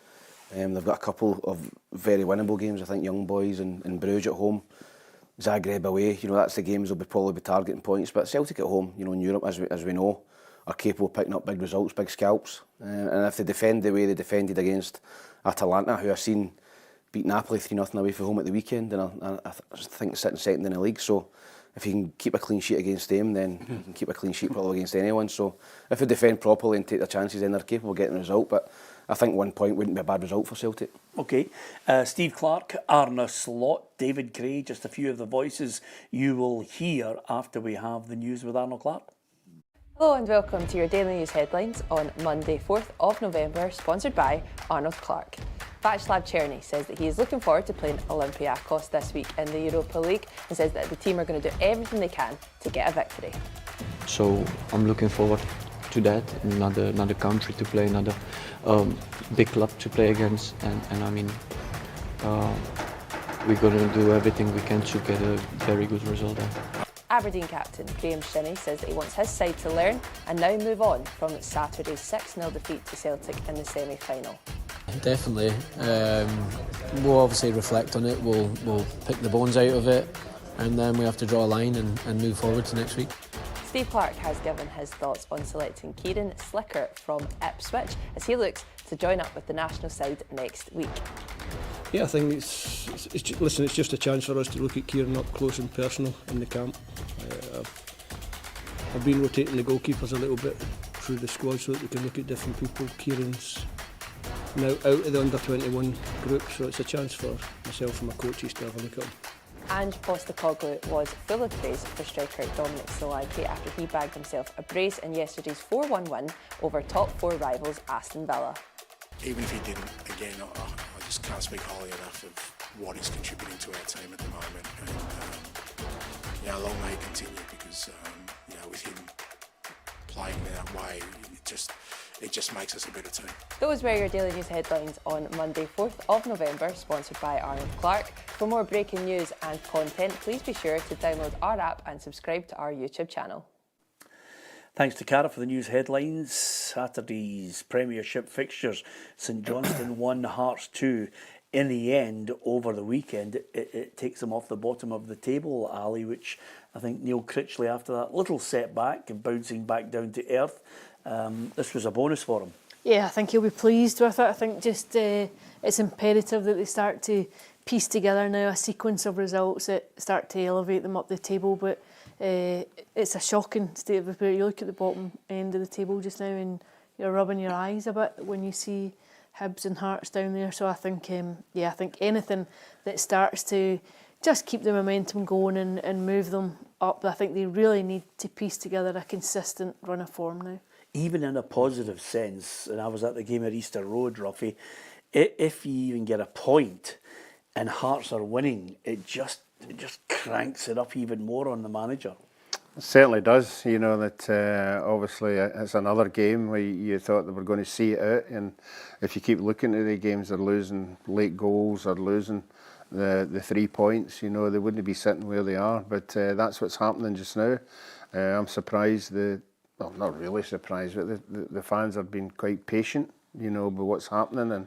They've got a couple of very winnable games. I think Young Boys and Bruges at home, Zagreb away. That's the games they'll probably be targeting points. But Celtic at home, in Europe, as we know, are capable of picking up big results, big scalps. And if they defend the way they defended against Atalanta, who I've seen beat Napoli 3-0 away from home at the weekend, and I think sitting second in the league. So if you can keep a clean sheet against them, then you can keep a clean sheet probably against anyone. So if they defend properly and take their chances, then they're capable of getting a result. But I think 1 point wouldn't be a bad result for Celtic. Okay. Steve Clarke, Arne Slot, David Gray, just a few of the voices you will hear after we have the news with Arnold Clarke. Hello and welcome to your daily news headlines on Monday 4th of November, sponsored by Arnold Clarke. Václav Černý says that he is looking forward to playing Olympiacos this week in the Europa League and says that the team are going to do everything they can to get a victory. So I'm looking forward to that, another country to play, another big club to play against, and I mean we're going to do everything we can to get a very good result there. Aberdeen captain Graham Shinney says that he wants his side to learn and now move on from Saturday's 6-0 defeat to Celtic in the semi-final. Definitely. We'll obviously reflect on it, we'll pick the bones out of it, and then we have to draw a line and move forward to next week. Steve Clarke has given his thoughts on selecting Kieran Slicker from Ipswich as he looks to join up with the national side next week. Yeah, I think it's just a chance for us to look at Kieran up close and personal in the camp. I've been rotating the goalkeepers a little bit through the squad so that we can look at different people. Kieran's now out of the under-21 group, so it's a chance for myself and my coaches to have a look at him. Ange Postecoglou was full of praise for striker Dominic Solanke after he bagged himself a brace in yesterday's 4-1 win over top four rivals Aston Villa. Even if he didn't, again, I just can't speak highly enough of what he's contributing to our team at the moment. And long may he continue because with him playing that way, it just makes us a better team. Those were your daily news headlines on Monday 4th of November, sponsored by Arnold Clarke. For more breaking news and content, please be sure to download our app and subscribe to our YouTube channel. Thanks to Cara for the news headlines. Saturday's Premiership fixtures. St Johnstone 1, Hearts 2. In the end, over the weekend, it takes them off the bottom of the table, Ali, which I think Neil Critchley, after that little setback and bouncing back down to earth, this was a bonus for him. Yeah, I think he'll be pleased with it. I think just it's imperative that they start to piece together now a sequence of results that start to elevate them up the table. But it's a shocking state of affairs. You look at the bottom end of the table just now and you're rubbing your eyes a bit when you see Hibs and Hearts down there. So I think, I think anything that starts to just keep the momentum going and move them up, I think they really need to piece together a consistent run of form now. Even in a positive sense, and I was at the game at Easter Road, Ruffy, if you even get a point and Hearts are winning, it just cranks it up even more on the manager. It certainly does. That obviously it's another game where you thought they were going to see it out, and if you keep looking at the games, they're losing late goals, they're losing the 3 points. They wouldn't be sitting where they are, but that's what's happening just now. I'm surprised well, not really surprised, but the fans have been quite patient, with what's happening,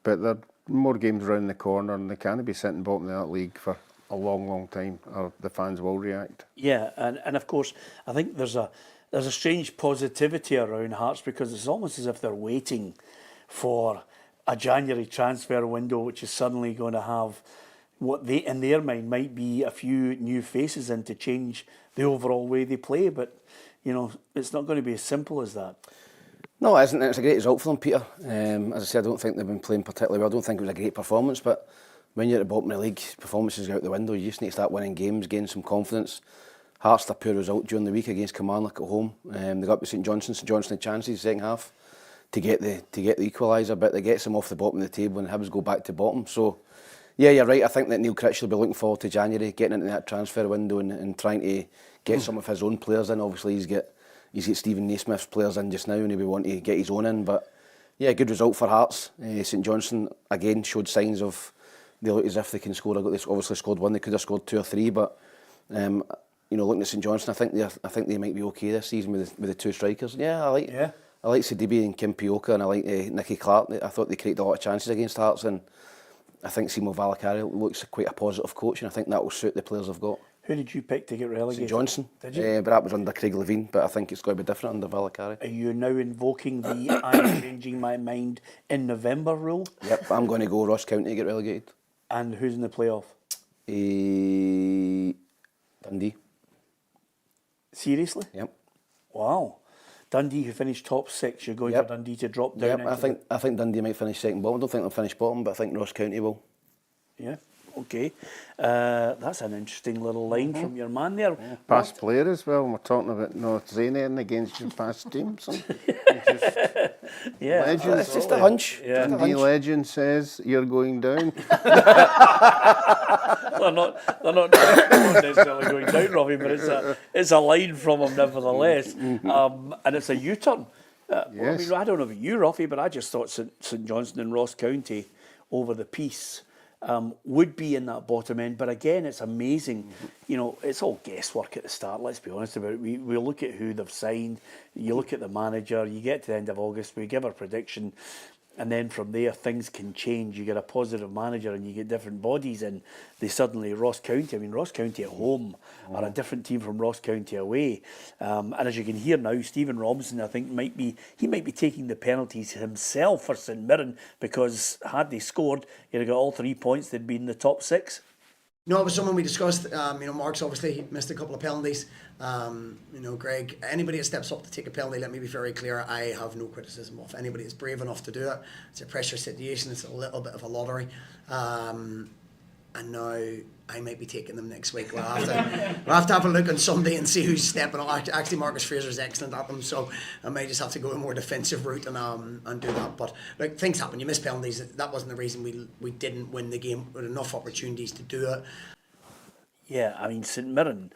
but there are more games around the corner, and they can't be sitting bottom of that league for a long time, or the fans will react. Yeah, and of course, I think there's a strange positivity around Hearts because it's almost as if they're waiting for a January transfer window, which is suddenly going to have what they, in their mind, might be a few new faces in to change the overall way they play. But it's not going to be as simple as that. No, it isn't. It's a great result for them, Peter. As I said, I don't think they've been playing particularly well. I don't think it was a great performance, but when you're at the bottom of the league, performances go out the window. You just need to start winning games, gain some confidence. Hearts had a poor result during the week against Kilmarnock at home. They got up to St Johnstone. St Johnstone had chances second half to get the equaliser, but they gets them off the bottom of the table and Hibs go back to bottom. So, yeah, you're right. I think that Neil Critchley will be looking forward to January, getting into that transfer window and trying to get some of his own players in. Obviously, he's got he's got Stephen Naismith's players in just now and he'll be wanting to get his own in. But yeah, good result for Hearts. St Johnstone again showed signs of they look as if they can score. They obviously scored one. They could have scored 2 or 3, but looking at St Johnstone, I think they might be okay this season with the 2 strikers. Yeah, I like Sidibe and Kim Pioka, and I like Nicky Clarke. I thought they created a lot of chances against Hearts, and I think Simo Valakari looks quite a positive coach, and I think that will suit the players they've got. Who did you pick to get relegated? St Johnstone. Did you? But that was under Craig Levine, but I think it's going to be different under Valakari. Are you now invoking the I'm changing my mind in November rule? Yep, I'm going to go Ross County to get relegated. And who's in the playoff? Dundee. Seriously? Yep. Wow. Dundee, who finished top 6, you're going for Dundee to drop down. Yep, I think Dundee might finish second bottom. I don't think they'll finish bottom, but I think Ross County will. Yeah, okay. That's an interesting little line from your man there. Yeah. Past player as well. We're talking about not saying anything against your past teams. Yeah, legend. It's just a hunch. Yeah. Dundee legend says you're going down. They're not necessarily going down, Robbie, but it's a line from him nevertheless, and it's a U-turn. Yes. I mean, I don't know about you, Robbie, but I just thought St Johnstone and Ross County over the piece would be in that bottom end. But again, it's amazing. It's all guesswork at the start, let's be honest about it. We look at who they've signed, you look at the manager, you get to the end of August, we give our prediction, and then from there things can change. You get a positive manager and you get different bodies, and they suddenly, Ross County at home are a different team from Ross County away. And as you can hear now, Stephen Robinson, I think, might be taking the penalties himself for St Mirren, because had they scored, you'd have got all 3 points, they'd be in the top 6. No, it was someone we discussed. Mark's obviously missed a couple of penalties. Greg, anybody that steps up to take a penalty, let me be very clear, I have no criticism of anybody that's brave enough to do it. It's a pressure situation, it's a little bit of a lottery. And now I might be taking them next week. We'll have to have a look on Sunday and see who's stepping up. Actually, Marcus Fraser's excellent at them, so I might just have to go a more defensive route and do that. But look, things happen. You miss penalties. That wasn't the reason we didn't win the game. We had enough opportunities to do it. Yeah, I mean, St Mirren,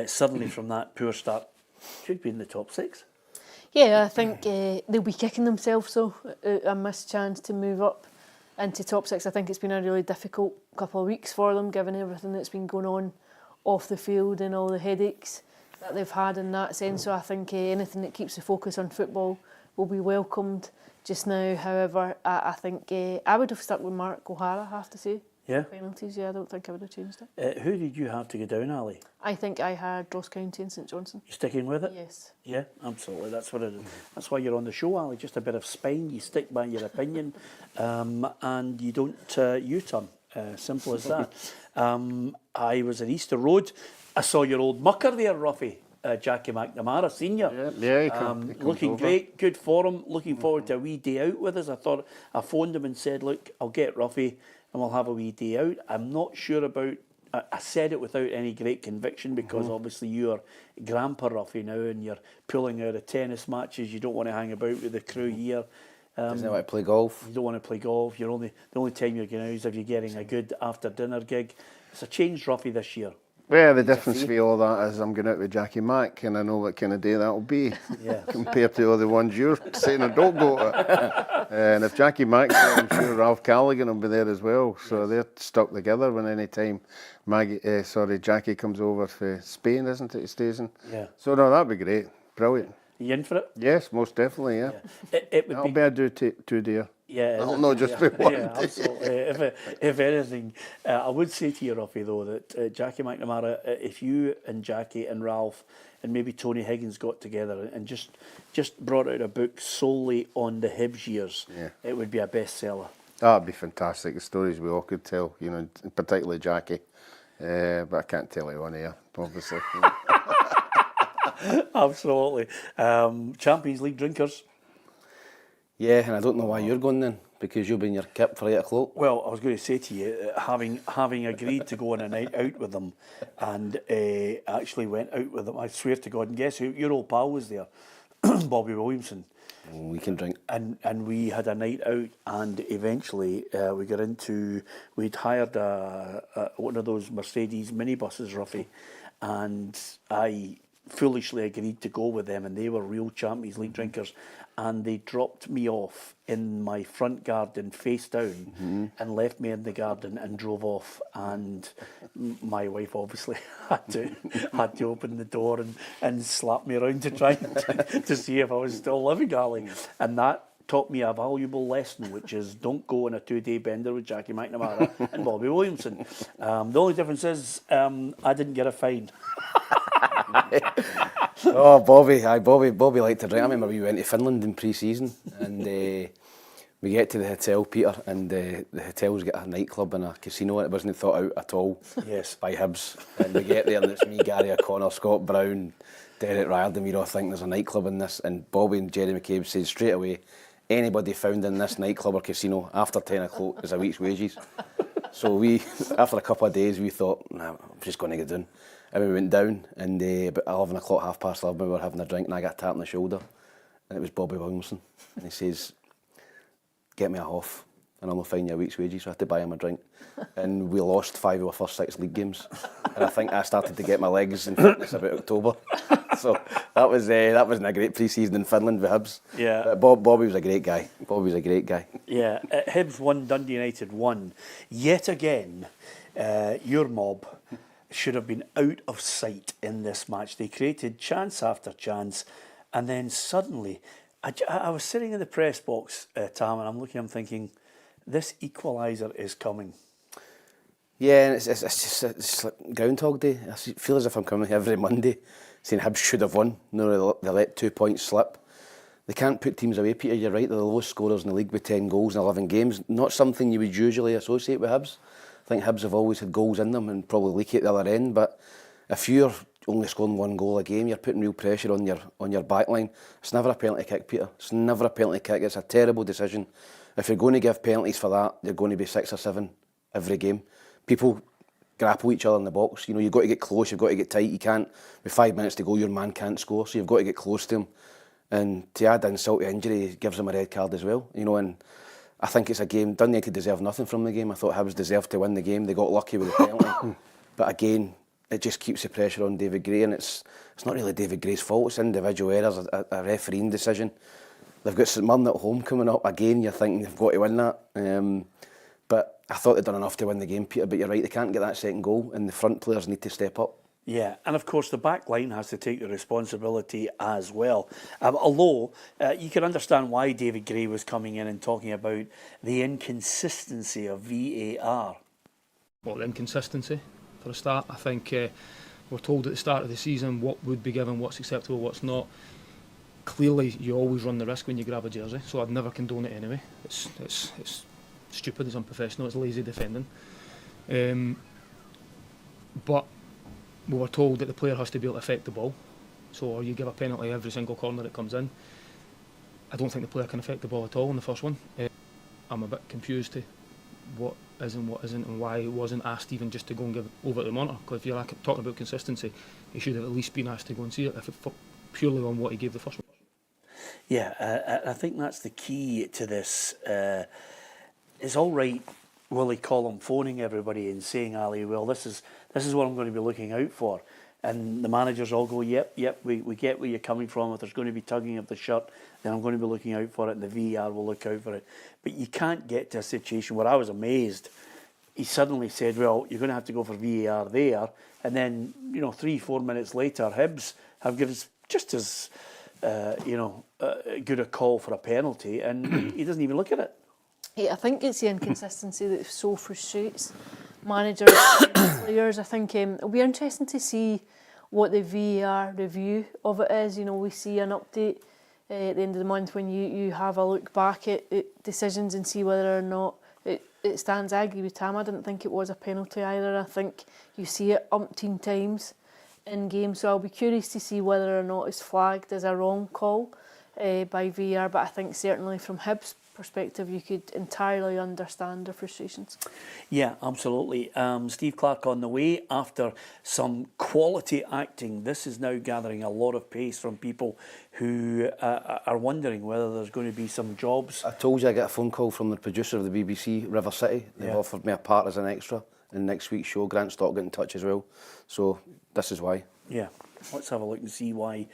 suddenly from that poor start, should be in the top 6. Yeah, I think they'll be kicking themselves, though. A missed chance to move up into top 6. I think it's been a really difficult couple of weeks for them, given everything that's been going on off the field and all the headaches that they've had in that sense. So I think anything that keeps the focus on football will be welcomed just now. However, I think I would have stuck with Mark O'Hara, I have to say. Yeah. Penalties, I don't think I would have changed it. Who did you have to go down, Ali? I think I had Ross County and St Johnstone. You sticking with it? Yes. Yeah, absolutely. That's what it is. That's why you're on the show, Ali. Just a bit of spine. You stick by your opinion, and you don't U-turn. Simple as that. I was at Easter Road. I saw your old mucker there, Ruffy. Jackie McNamara, senior. Yeah, he comes looking over. great, good for him. Looking forward to a wee day out with us. I phoned him and said, look, I'll get Ruffy and we'll have a wee day out. I'm not sure about, I said it without any great conviction, because obviously you're grandpa Ruffy now and you're pulling out of tennis matches. You don't want to hang about with the crew here. Doesn't want to play golf. You don't want to play golf. The only time you're going out is if you're getting a good after dinner gig. It's a changed Ruffy this year. Well, the difference for all that is I'm going out with Jackie Mack, and I know what kind of day that'll be compared to all the ones you're saying I don't go to. And if Jackie Mack's there, I'm sure Ralph Callaghan will be there as well. So they're stuck together when any time Jackie comes over for Spain, isn't it? He stays in. Yeah. So no, that'd be great. Brilliant. Are you in for it? Yes, most definitely. Yeah. It would I'll be. be do two dear. Yeah, I'll not just be one. Yeah, absolutely. If anything, I would say to you, Ruffy, though, that Jackie McNamara, if you and Jackie and Ralph and maybe Tony Higgins got together and just brought out a book solely on the Hibs years, it would be a bestseller. That'd be fantastic. The stories we all could tell, particularly Jackie. But I can't tell you on here, obviously. Absolutely. Champions League drinkers. Yeah, and I don't know why you're going then, because you've been your kip for 8 o'clock. Well, I was going to say to you, having agreed to go on a night out with them, and actually went out with them, I swear to God, and guess who? Your old pal was there, Bobby Williamson. We can drink. And we had a night out, and eventually we'd hired one of those Mercedes minibuses, Ruffy, and I foolishly agreed to go with them, and they were real Champions League drinkers, and they dropped me off in my front garden face down and left me in the garden and drove off, and my wife obviously had to open the door and slap me around to try to see if I was still living, Ali, and that taught me a valuable lesson, which is don't go on a 2-day bender with Jackie McNamara and Bobby Williamson. The only difference is I didn't get a fine. Oh, Bobby liked to drink. I remember we went to Finland in pre-season, and we get to the hotel, Peter, and the hotel's got a nightclub and a casino, and it wasn't thought out at all. Yes. By Hibs. And we get there, and it's me, Gary O'Connor, Scott Brown, Derek Riordan. We all think there's a nightclub in this, and Bobby and Jerry McCabe said straight away, anybody found in this nightclub or casino after 10 o'clock is a week's wages. So we, after a couple of days, we thought, nah, I'm just going to get down. And we went down, and about 11 o'clock, 11:30, we were having a drink, and I got tapped on the shoulder, and it was Bobby Williamson. And he says, get me a half, and I'll fine you a week's wages. So I had to buy him a drink. And we lost 5 of our first 6 league games. And I think I started to get my legs in fitness about October. So that wasn't a great pre-season in Finland with Hibs. Yeah. But Bobby was a great guy. Yeah, Hibs won, Dundee United won. Yet again, your mob should have been out of sight in this match. They created chance after chance, and then suddenly, I was sitting in the press box, Tam, and I'm thinking, this equaliser is coming. Yeah, and it's like Groundhog Day. I feel as if I'm coming here every Monday saying Hibs should have won. No, they let 2 points slip. They can't put teams away, Peter, you're right. They're the lowest scorers in the league with 10 goals in 11 games. Not something you would usually associate with Hibs. I think Hibs have always had goals in them and probably leak at the other end, but if you're only scoring 1 goal a game, you're putting real pressure on your back line. It's never a penalty kick, Peter. It's never a penalty kick. It's a terrible decision. If you're going to give penalties for that, they're going to be 6 or 7 every game. People grapple each other in the box. You know, you've got to get close, you've got to get tight. You can't, with 5 minutes to go, your man can't score, so you've got to get close to him. And to add insult to injury, gives him a red card as well. You know, and I think it's a game. Dundee United deserved nothing from the game. I thought Hibs deserved to win the game. They got lucky with the penalty. But again, it just keeps the pressure on David Gray, and it's not really David Gray's fault. It's individual errors, a refereeing decision. They've got St Mirren at home coming up. Again, you're thinking they've got to win that. But I thought they'd done enough to win the game, Peter. But you're right, they can't get that second goal, and the front players need to step up. Yeah, and of course the back line has to take the responsibility as well. Although you can understand why David Gray was coming in and talking about the inconsistency of VAR. Well, the inconsistency, for a start. I think we're told at the start of the season what would be given, what's acceptable, what's not. Clearly, you always run the risk when you grab a jersey, so I'd never condone it anyway. It's stupid, it's unprofessional, it's lazy defending. But we were told that the player has to be able to affect the ball. So, or you give a penalty every single corner that comes in. I don't think the player can affect the ball at all in the first one. I'm a bit confused to what is and what isn't, and why it wasn't asked even just to go and give it over to the monitor. Because if you're talking about consistency, he should have at least been asked to go and see it, if it purely on what he gave the first one. Yeah, I think that's the key to this. It's all right, Willie Collum phoning everybody and saying, Ali, well, this is what I'm going to be looking out for. And the managers all go, yep, we get where you're coming from. If there's going to be tugging of the shirt, then I'm going to be looking out for it, and the VAR will look out for it. But you can't get to a situation where I was amazed. He suddenly said, well, you're going to have to go for VAR there. And then, 3-4 minutes later, Hibs have given just as, good a call for a penalty, and he doesn't even look at it. Yeah, I think it's the inconsistency that so frustrates managers and players. I think it'll be interesting to see what the VAR review of it is. We see an update at the end of the month when you have a look back at decisions and see whether or not it stands. I agree with Tam. I didn't think it was a penalty either. I think you see it umpteen times in games, so I'll be curious to see whether or not it's flagged as a wrong call by VAR. But I think certainly from Hibs' perspective, you could entirely understand their frustrations. Yeah, absolutely. Steve Clarke on the way after some quality acting. This is now gathering a lot of pace from people who are wondering whether there's going to be some jobs. I told you I got a phone call from the producer of the BBC, River City. They've offered me a part as an extra in next week's show. Grant Stock got in touch as well. So this is why. Yeah. Let's have a look and see why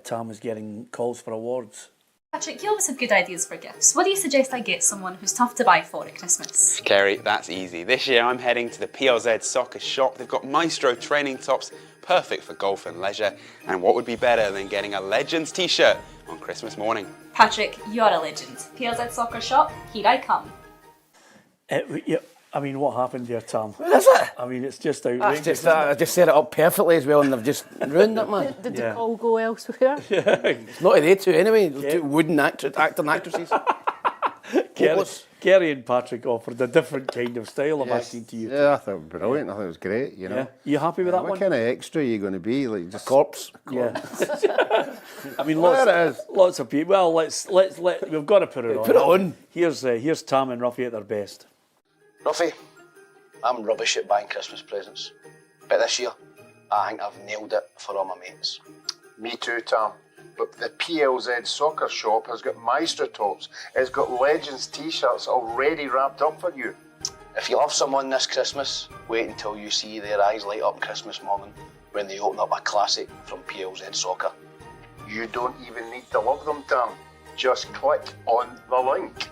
Tam is getting calls for awards. Patrick, you always have good ideas for gifts. What do you suggest I get someone who's tough to buy for at Christmas? Kerry, that's easy. This year I'm heading to the PLZ soccer shop. They've got Maestro training tops, perfect for golf and leisure. And what would be better than getting a Legends t-shirt on Christmas morning? Patrick, you're a legend. PLZ Soccer Shop, here I come. I mean, what happened there, Tam? What is it? I mean, it's just outrageous. I just set it up perfectly as well, and they've just ruined it, man. Did the call go elsewhere? It's not to they two anyway. Two wooden actor and actresses. Kerry and Patrick offered a different kind of style of acting to you. Yeah, I thought it was brilliant. I thought it was great. You know. Yeah. You happy with that one? What kind of extra are you going to be? Like just corpse? Yeah. I mean, lots of people. Well, we've got to put it on. Put it on. Here's Tam and Ruffy at their best. Ruffy, I'm rubbish at buying Christmas presents, but this year I think I've nailed it for all my mates. Me too, Tam. But the PLZ soccer shop has got Maestro tops. It's got Legends t-shirts already wrapped up for you. If you love someone this Christmas, wait until you see their eyes light up Christmas morning when they open up a classic from PLZ Soccer. You don't even need to love them, Tam. Just click on the link.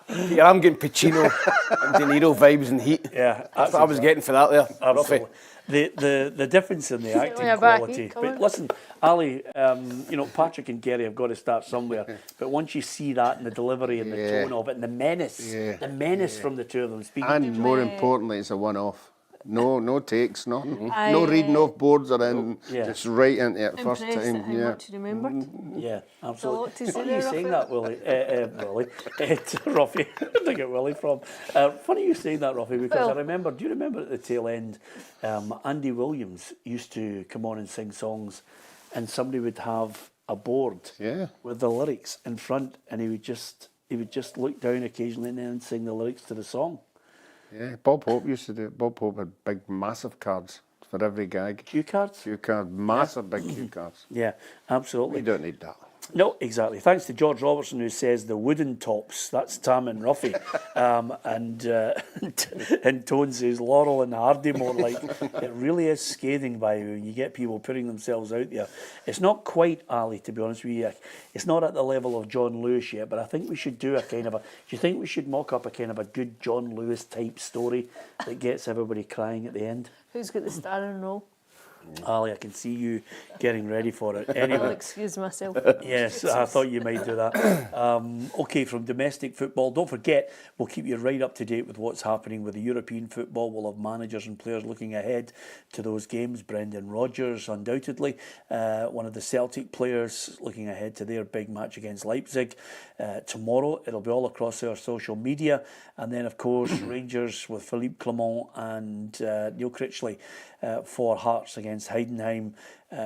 Yeah, I'm getting Pacino and De Niro vibes and Heat. Yeah, that's what I was getting for that there. Absolutely. The difference in the acting quality. But listen, Ali, Patrick and Kerry have got to start somewhere. But once you see that and the delivery and the tone of it and the menace from the two of them speaking, and more importantly, it's a one-off. No takes, nothing. No reading off boards or anything. Just right into it first time. How much you remembered. Yeah, absolutely. To Funny you saying that, Willie. Ruffy. Where did I get Willie from? Funny you saying that, Ruffy, because I remember. Do you remember at the tail end, Andy Williams used to come on and sing songs, and somebody would have a board with the lyrics in front, and he would just look down occasionally and then sing the lyrics to the song. Yeah, Bob Hope used to do it. Bob Hope had big, massive cards for every gag. Cue cards? Cue cards, massive big cue cards. Yeah, absolutely. We don't need that. No, exactly. Thanks to George Robertson, who says the wooden tops. That's Tam and Ruffy. And Tone says Laurel and Hardymore. Like, it really is scathing by you. You get people putting themselves out there. It's not quite Ali, to be honest with you. It's not at the level of John Lewis yet, but I think we should do a kind of a. Do you think we should mock up a kind of a good John Lewis type story that gets everybody crying at the end? Who's got the starring role? Ali, I can see you getting ready for it. Anyway, I'll excuse myself. Yes, I thought you might do that. Okay, from domestic football, don't forget, we'll keep you right up to date with what's happening with the European football. We'll have managers and players looking ahead to those games. Brendan Rodgers, undoubtedly, one of the Celtic players, looking ahead to their big match against Leipzig. Tomorrow, it'll be all across our social media. And then, of course, Rangers with Philippe Clement and Neil Critchley for Hearts against Heidenheim.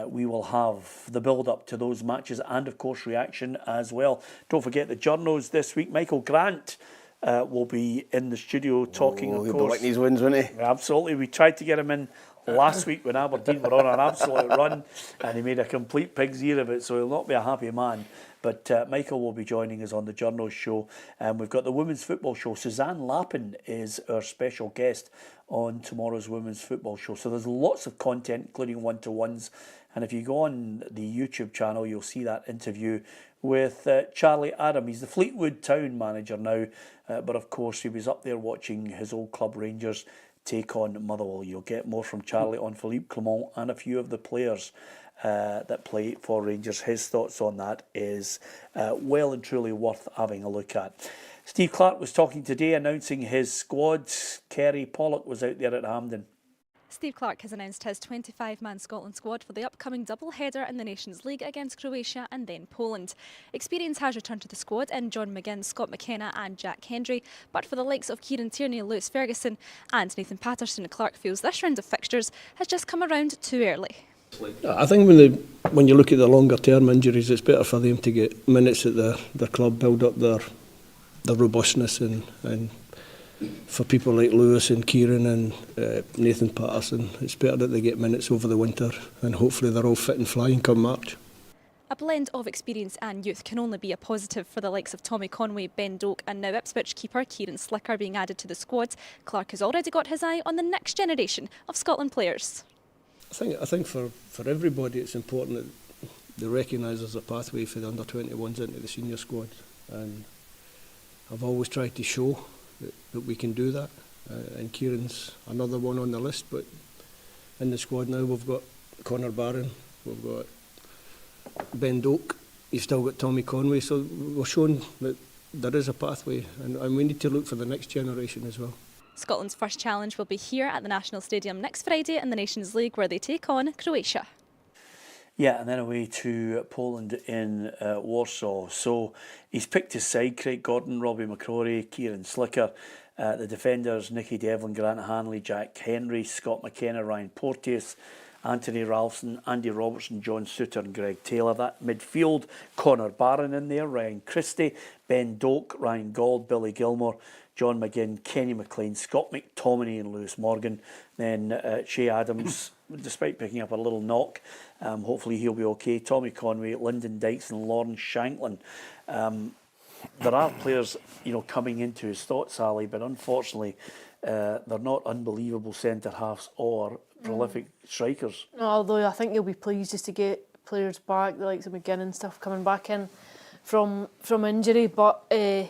We will have the build-up to those matches and, of course, reaction as well. Don't forget the journos this week. Michael Grant will be in the studio talking, of course. Like these wins, won't he? Absolutely. We tried to get him in last week when Aberdeen were on an absolute run, and he made a complete pig's ear of it, so he'll not be a happy man. But Michael will be joining us on the Journos show. We've got the Women's Football Show. Suzanne Lappin is our special guest on tomorrow's Women's Football Show. So there's lots of content, including one-to-ones. And if you go on the YouTube channel, you'll see that interview with Charlie Adam. He's the Fleetwood Town manager now. But of course, he was up there watching his old club Rangers take on Motherwell. You'll get more from Charlie on Philippe Clement and a few of the players that play for Rangers. His thoughts on that is well and truly worth having a look at. Steve Clarke was talking today, announcing his squad. Kerry Pollock was out there at Hampden. Steve Clarke has announced his 25-man Scotland squad for the upcoming double-header in the Nations League against Croatia and then Poland. Experience has returned to the squad in John McGinn, Scott McKenna and Jack Hendry, but for the likes of Kieran Tierney, Lewis Ferguson and Nathan Patterson, Clarke feels this round of fixtures has just come around too early. I think when you look at the longer term injuries, it's better for them to get minutes at their club, build up their robustness, and for people like Lewis and Kieran and Nathan Patterson, it's better that they get minutes over the winter, and hopefully they're all fit and flying come March. A blend of experience and youth can only be a positive for the likes of Tommy Conway, Ben Doak and now Ipswich keeper Kieran Slicker being added to the squad. Clarke has already got his eye on the next generation of Scotland players. I think for everybody it's important that they recognise there's a pathway for the under-21s into the senior squad, and I've always tried to show that we can do that, and Kieran's another one on the list, but in the squad now we've got Conor Barron, we've got Ben Doak, you've still got Tommy Conway, so we're showing that there is a pathway, and we need to look for the next generation as well. Scotland's first challenge will be here at the National Stadium next Friday in the Nations League, where they take on Croatia. Yeah, and then away to Poland in Warsaw. So he's picked his side: Craig Gordon, Robbie McCrory, Kieran Slicker. The defenders: Nicky Devlin, Grant Hanley, Jack Henry, Scott McKenna, Ryan Porteous, Anthony Ralston, Andy Robertson, John Suter and Greg Taylor. That midfield: Conor Barron in there, Ryan Christie, Ben Doak, Ryan Gold, Billy Gilmore, John McGinn, Kenny McLean, Scott McTominay and Lewis Morgan. Then Shea Adams, despite picking up a little knock, hopefully he'll be okay. Tommy Conway, Lyndon Dykes and Lawrence Shanklin. There are players, coming into his thoughts, Ali, but unfortunately they're not unbelievable centre-halves or prolific strikers. No, although I think you'll be pleased just to get players back, the likes of McGinn and stuff, coming back in from injury. But I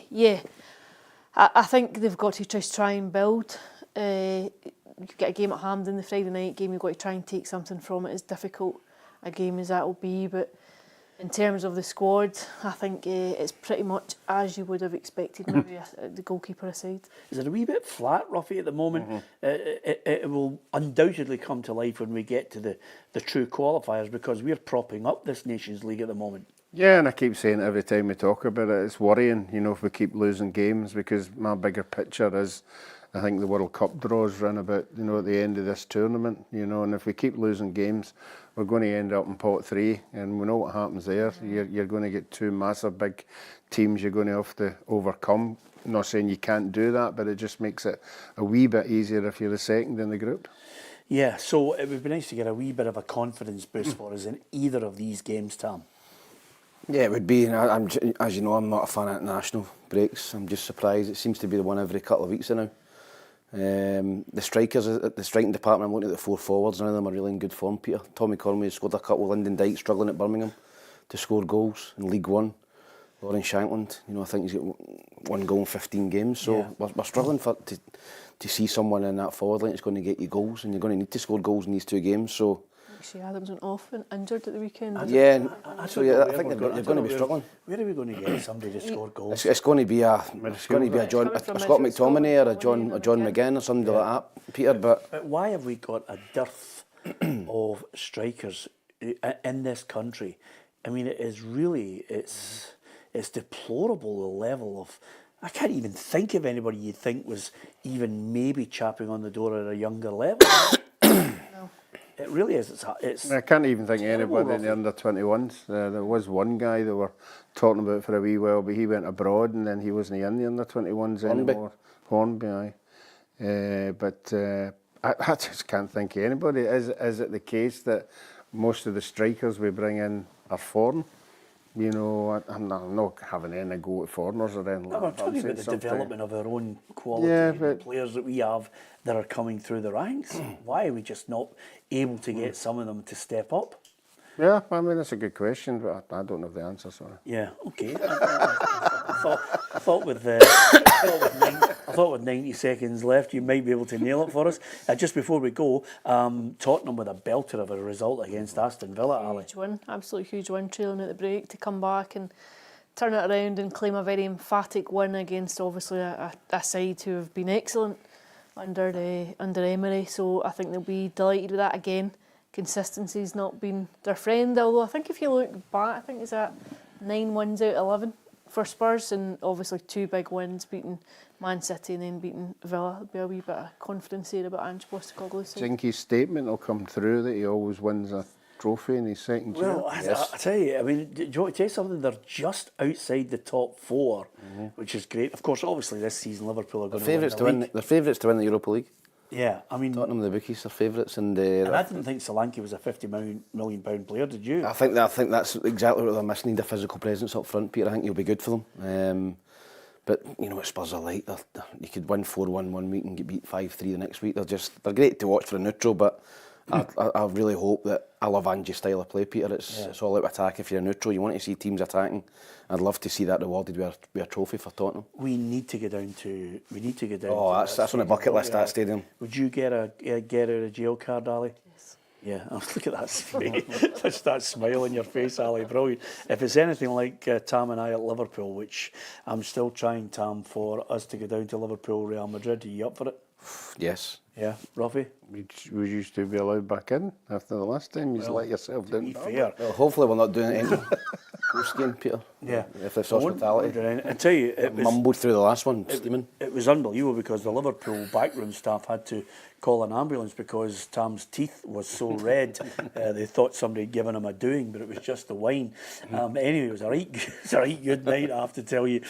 think they've got to just try and build. You've got a game at Hampden, the Friday night game, you've got to try and take something from it, as difficult a game as that will be. But in terms of the squad, I think it's pretty much as you would have expected, maybe the goalkeeper aside. Is it a wee bit flat, Ruffy, at the moment? It will undoubtedly come to life when we get to the true qualifiers, because we're propping up this Nations League at the moment. Yeah, and I keep saying every time we talk about it, it's worrying, if we keep losing games, because my bigger picture is, I think the World Cup draws run about, at the end of this tournament, and if we keep losing games, we're going to end up in pot 3, and we know what happens there. You're going to get two massive big teams you're going to have to overcome. I'm not saying you can't do that, but it just makes it a wee bit easier if you're the second in the group. Yeah, so it would be nice to get a wee bit of a confidence boost for us in either of these games, Tam. Yeah, it would be. As you know, I'm not a fan of international breaks. I'm just surprised. It seems to be the one every couple of weeks now. The strikers, the striking department, I'm looking at the 4 forwards, none of them are really in good form, Peter. Tommy Conway scored a couple, Lyndon Dykes struggling at Birmingham to score goals in League One. Lawrence Shanklin, I think he's got 1 goal in 15 games, so Yeah. we're struggling to see someone in that forward line that's going to get you goals, and you're going to need to score goals in these 2 games, so... Shea Adams went off and injured at the weekend. I think they're going to be struggling. Where are we going to get somebody to score goals? It's going to be a Scott McTominay or a John McGinn or somebody like that, Peter. But why have we got a dearth of strikers in this country? I mean, it is really it's deplorable, the level of. I can't even think of anybody you'd think was even maybe chapping on the door at a younger level. It really is. I can't even think of anybody in the under-21s. There was one guy that were talking about for a wee while, but he went abroad and then he wasn't in the under-21s anymore. Hornby, aye. But I just can't think of anybody. Is it the case that most of the strikers we bring in are foreign? I'm not having any go at foreigners or anything like that. I'm talking about the development of our own quality, the players that we have that are coming through the ranks. Why are we just not able to get some of them to step up? Yeah, I mean, that's a good question, but I don't have the answer, sorry. Yeah, okay. I thought with 90 seconds left, you might be able to nail it for us. Just before we go, Tottenham with a belter of a result against Aston Villa, Ali. Huge win, absolute huge win, trailing at the break, to come back and turn it around and claim a very emphatic win against obviously a side who have been excellent under Emery. So I think they'll be delighted with that again. Consistency's not been their friend, although I think if you look back, I think it's at 9 wins out of 11 for Spurs, and obviously 2 big wins, beating Man City and then beating Villa. There'll be a wee bit of confidence there about Ange Postecoglou's side. I think his statement will come through that he always wins a trophy in his second year. Well, I tell you, I mean, do you want to tell you something? They're just outside the top 4, which is great. Of course, obviously this season Liverpool are going to win the league. They're favourites to win the Europa League. Yeah, I mean, Tottenham, the bookies, are favourites, and I didn't think Solanke was a £50 million player. Did you? I think that's exactly what they're missing. Need a physical presence up front, Peter. I think he'll be good for them. But you know what Spurs are like. You could win 4-1 one week and get beat 5-3 the next week. They're great to watch for a neutral, but I really hope that I love Angie's style of play, Peter. It's all out attack. If you're neutral, you want to see teams attacking. I'd love to see that rewarded with a trophy for Tottenham. We need to get down to. Oh, that's on the bucket list. That stadium. Would you get a get out of jail card, Ali? Yes. Yeah. Oh, look at that face. Just that smile on your face, Ali. Brilliant. If it's anything like Tam and I at Liverpool, which I'm still trying, Tam, for us to go down to Liverpool, Real Madrid. Are you up for it? Yes. Yeah, Ruffy? We used to be allowed back in after the last time. You let yourself down. To be fair. Well, hopefully we're not doing it any post game, Peter. Yeah. If it's hospitality. I tell you, it was, mumbled through the last one, steaming. It was unbelievable because the Liverpool backroom staff had to call an ambulance because Tam's teeth was so red. They thought somebody had given him a doing, but it was just the wine. Anyway, it was a right good night, I have to tell you.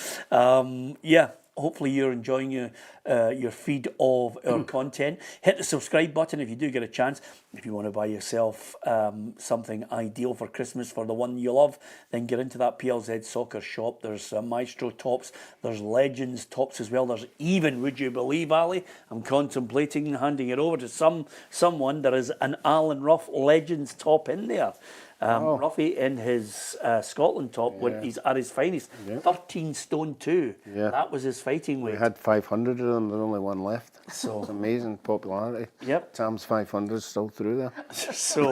Yeah. Hopefully you're enjoying your feed of our content. Hit the subscribe button if you do get a chance. If you want to buy yourself something ideal for Christmas for the one you love, then get into that PLZ soccer shop. There's Maestro tops, there's Legends tops as well. There's even, would you believe, Ali, I'm contemplating handing it over to someone. There is an Alan Rough Legends top in there. Ruffy in his Scotland top when he's at his finest, 13 stone 2. Yeah. That was his fighting weight. We had 500 of them, there's only one left. So it's amazing popularity. Yep. Tam's 500 is still through there. So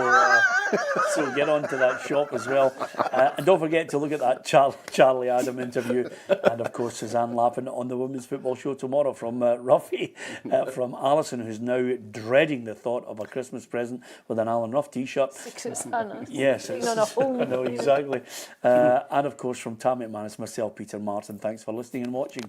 get on to that shop as well. And don't forget to look at that Charlie Adam interview. And of course, Suzanne laughing on the Women's Football Show tomorrow from Ruffy, from Alison, who's now dreading the thought of a Christmas present with an Alan Rough t-shirt. Yes, it's on a whole no, exactly. And of course, from Tam McManus, myself, Peter Martin, thanks for listening and watching.